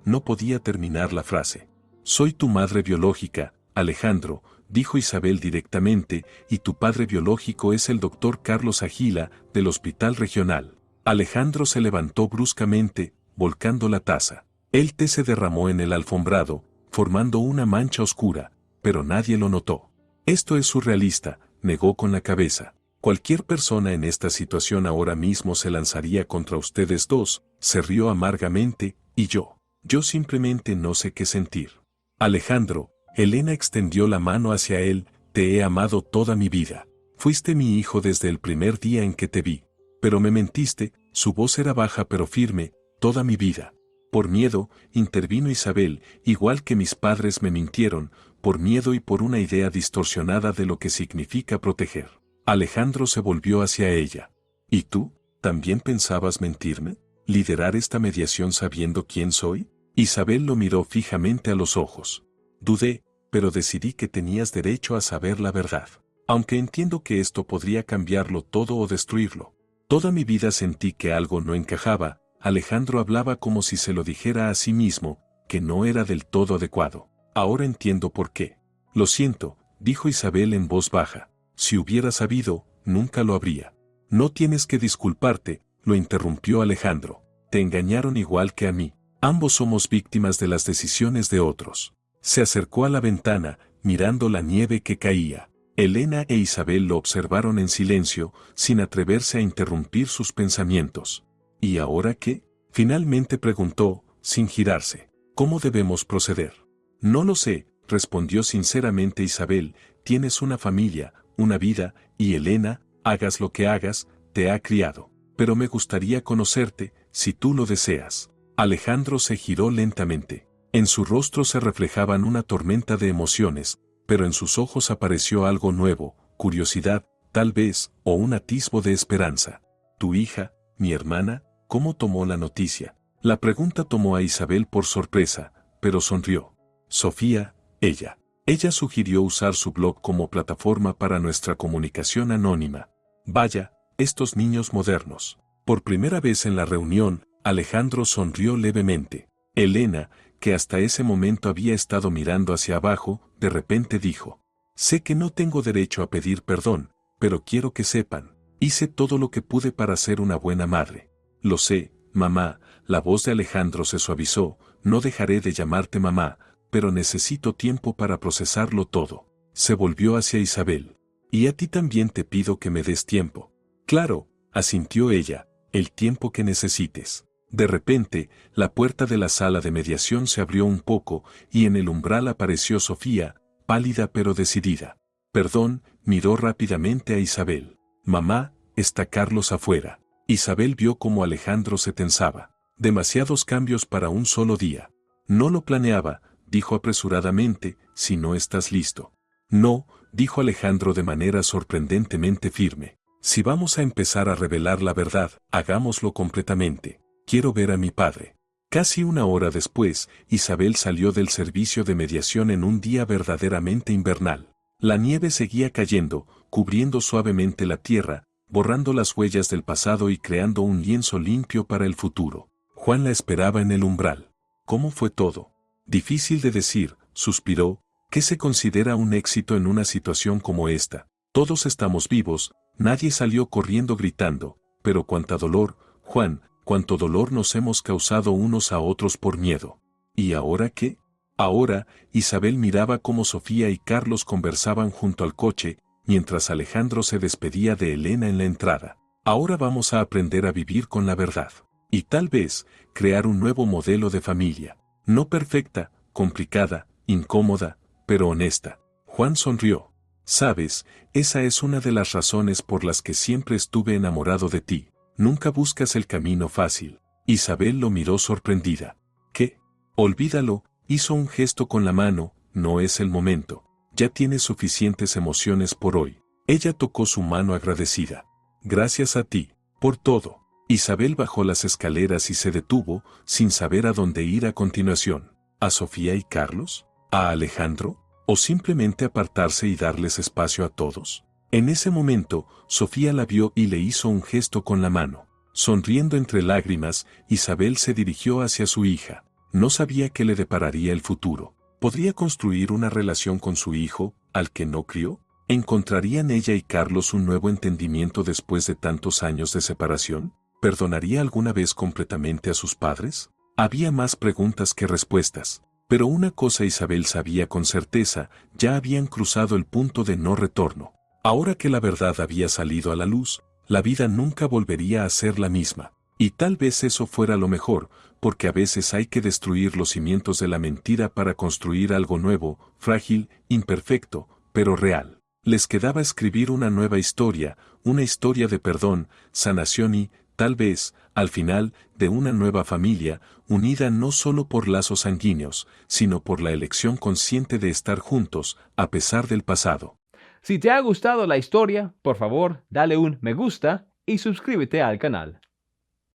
No podía terminar la frase. Soy tu madre biológica, Alejandro, dijo Isabel directamente, y tu padre biológico es el doctor Carlos Agila, del Hospital Regional. Alejandro se levantó bruscamente, volcando la taza. El té se derramó en el alfombrado, formando una mancha oscura, pero nadie lo notó. Esto es surrealista, negó con la cabeza. Cualquier persona en esta situación ahora mismo se lanzaría contra ustedes dos, se rió amargamente, y yo simplemente no sé qué sentir. Alejandro, Elena extendió la mano hacia él, te he amado toda mi vida. Fuiste mi hijo desde el primer día en que te vi. Pero me mentiste, su voz era baja pero firme, toda mi vida. Por miedo, intervino Isabel, igual que mis padres me mintieron, por miedo y por una idea distorsionada de lo que significa proteger. Alejandro se volvió hacia ella. ¿Y tú, también pensabas mentirme? ¿Liderar esta mediación sabiendo quién soy? Isabel lo miró fijamente a los ojos. Dudé, pero decidí que tenías derecho a saber la verdad. Aunque entiendo que esto podría cambiarlo todo o destruirlo. Toda mi vida sentí que algo no encajaba. Alejandro hablaba como si se lo dijera a sí mismo, que no era del todo adecuado. Ahora entiendo por qué. Lo siento, dijo Isabel en voz baja. Si hubiera sabido, nunca lo habría. No tienes que disculparte, lo interrumpió Alejandro. te engañaron igual que a mí. Ambos somos víctimas de las decisiones de otros. Se acercó a la ventana, mirando la nieve que caía. Elena e Isabel lo observaron en silencio, sin atreverse a interrumpir sus pensamientos. ¿Y ahora qué? Finalmente preguntó, sin girarse. ¿Cómo debemos proceder? No lo sé, respondió sinceramente Isabel. Tienes una familia, una vida, y Elena, hagas lo que hagas, te ha criado. Pero me gustaría conocerte, si tú lo deseas. Alejandro se giró lentamente. En su rostro se reflejaban una tormenta de emociones, pero en sus ojos apareció algo nuevo, curiosidad, tal vez, o un atisbo de esperanza. ¿Tu hija, mi hermana, cómo tomó la noticia? La pregunta tomó a Isabel por sorpresa, pero sonrió. Sofía, ella. Ella sugirió usar su blog como plataforma para nuestra comunicación anónima. Vaya, estos niños modernos. Por primera vez en la reunión, Alejandro sonrió levemente. Elena, que hasta ese momento había estado mirando hacia abajo, de repente dijo: sé que no tengo derecho a pedir perdón, pero quiero que sepan, hice todo lo que pude para ser una buena madre. Lo sé, mamá. La voz de Alejandro se suavizó. No dejaré de llamarte mamá, pero necesito tiempo para procesarlo todo. Se volvió hacia Isabel. Y a ti también te pido que me des tiempo. Claro, asintió ella, el tiempo que necesites. De repente, la puerta de la sala de mediación se abrió un poco, y en el umbral apareció Sofía, pálida pero decidida. Perdón, miró rápidamente a Isabel. Mamá, está Carlos afuera. Isabel vio cómo Alejandro se tensaba. Demasiados cambios para un solo día. No lo planeaba, dijo apresuradamente, si no estás listo. No, dijo Alejandro de manera sorprendentemente firme. Si vamos a empezar a revelar la verdad, hagámoslo completamente. Quiero ver a mi padre. Casi una hora después, Isabel salió del servicio de mediación en un día verdaderamente invernal. La nieve seguía cayendo, cubriendo suavemente la tierra, borrando las huellas del pasado y creando un lienzo limpio para el futuro. Juan la esperaba en el umbral. ¿Cómo fue todo? Difícil de decir, suspiró. ¿Qué se considera un éxito en una situación como esta? Todos estamos vivos, nadie salió corriendo gritando, pero cuánta dolor, Juan, cuánto dolor nos hemos causado unos a otros por miedo. ¿Y ahora qué? Ahora, Isabel miraba cómo Sofía y Carlos conversaban junto al coche, mientras Alejandro se despedía de Elena en la entrada. Ahora vamos a aprender a vivir con la verdad. Y tal vez, crear un nuevo modelo de familia. No perfecta, complicada, incómoda, pero honesta. Juan sonrió. Sabes, esa es una de las razones por las que siempre estuve enamorado de ti. Nunca buscas el camino fácil. Isabel lo miró sorprendida. ¿Qué? Olvídalo, hizo un gesto con la mano, no es el momento. Ya tienes suficientes emociones por hoy. Ella tocó su mano agradecida. Gracias a ti, por todo. Isabel bajó las escaleras y se detuvo, sin saber a dónde ir a continuación. ¿A Sofía y Carlos? ¿A Alejandro? ¿O simplemente apartarse y darles espacio a todos? En ese momento, Sofía la vio y le hizo un gesto con la mano. Sonriendo entre lágrimas, Isabel se dirigió hacia su hija. No sabía qué le depararía el futuro. ¿Podría construir una relación con su hijo, al que no crió? ¿Encontrarían ella y Carlos un nuevo entendimiento después de tantos años de separación? ¿Perdonaría alguna vez completamente a sus padres? Había más preguntas que respuestas. Pero una cosa Isabel sabía con certeza, ya habían cruzado el punto de no retorno. Ahora que la verdad había salido a la luz, la vida nunca volvería a ser la misma. Y tal vez eso fuera lo mejor, porque a veces hay que destruir los cimientos de la mentira para construir algo nuevo, frágil, imperfecto, pero real. Les quedaba escribir una nueva historia, una historia de perdón, sanación y, tal vez, al final, de una nueva familia, unida no solo por lazos sanguíneos, sino por la elección consciente de estar juntos, a pesar del pasado. Si te ha gustado la historia, por favor, dale un me gusta y suscríbete al canal.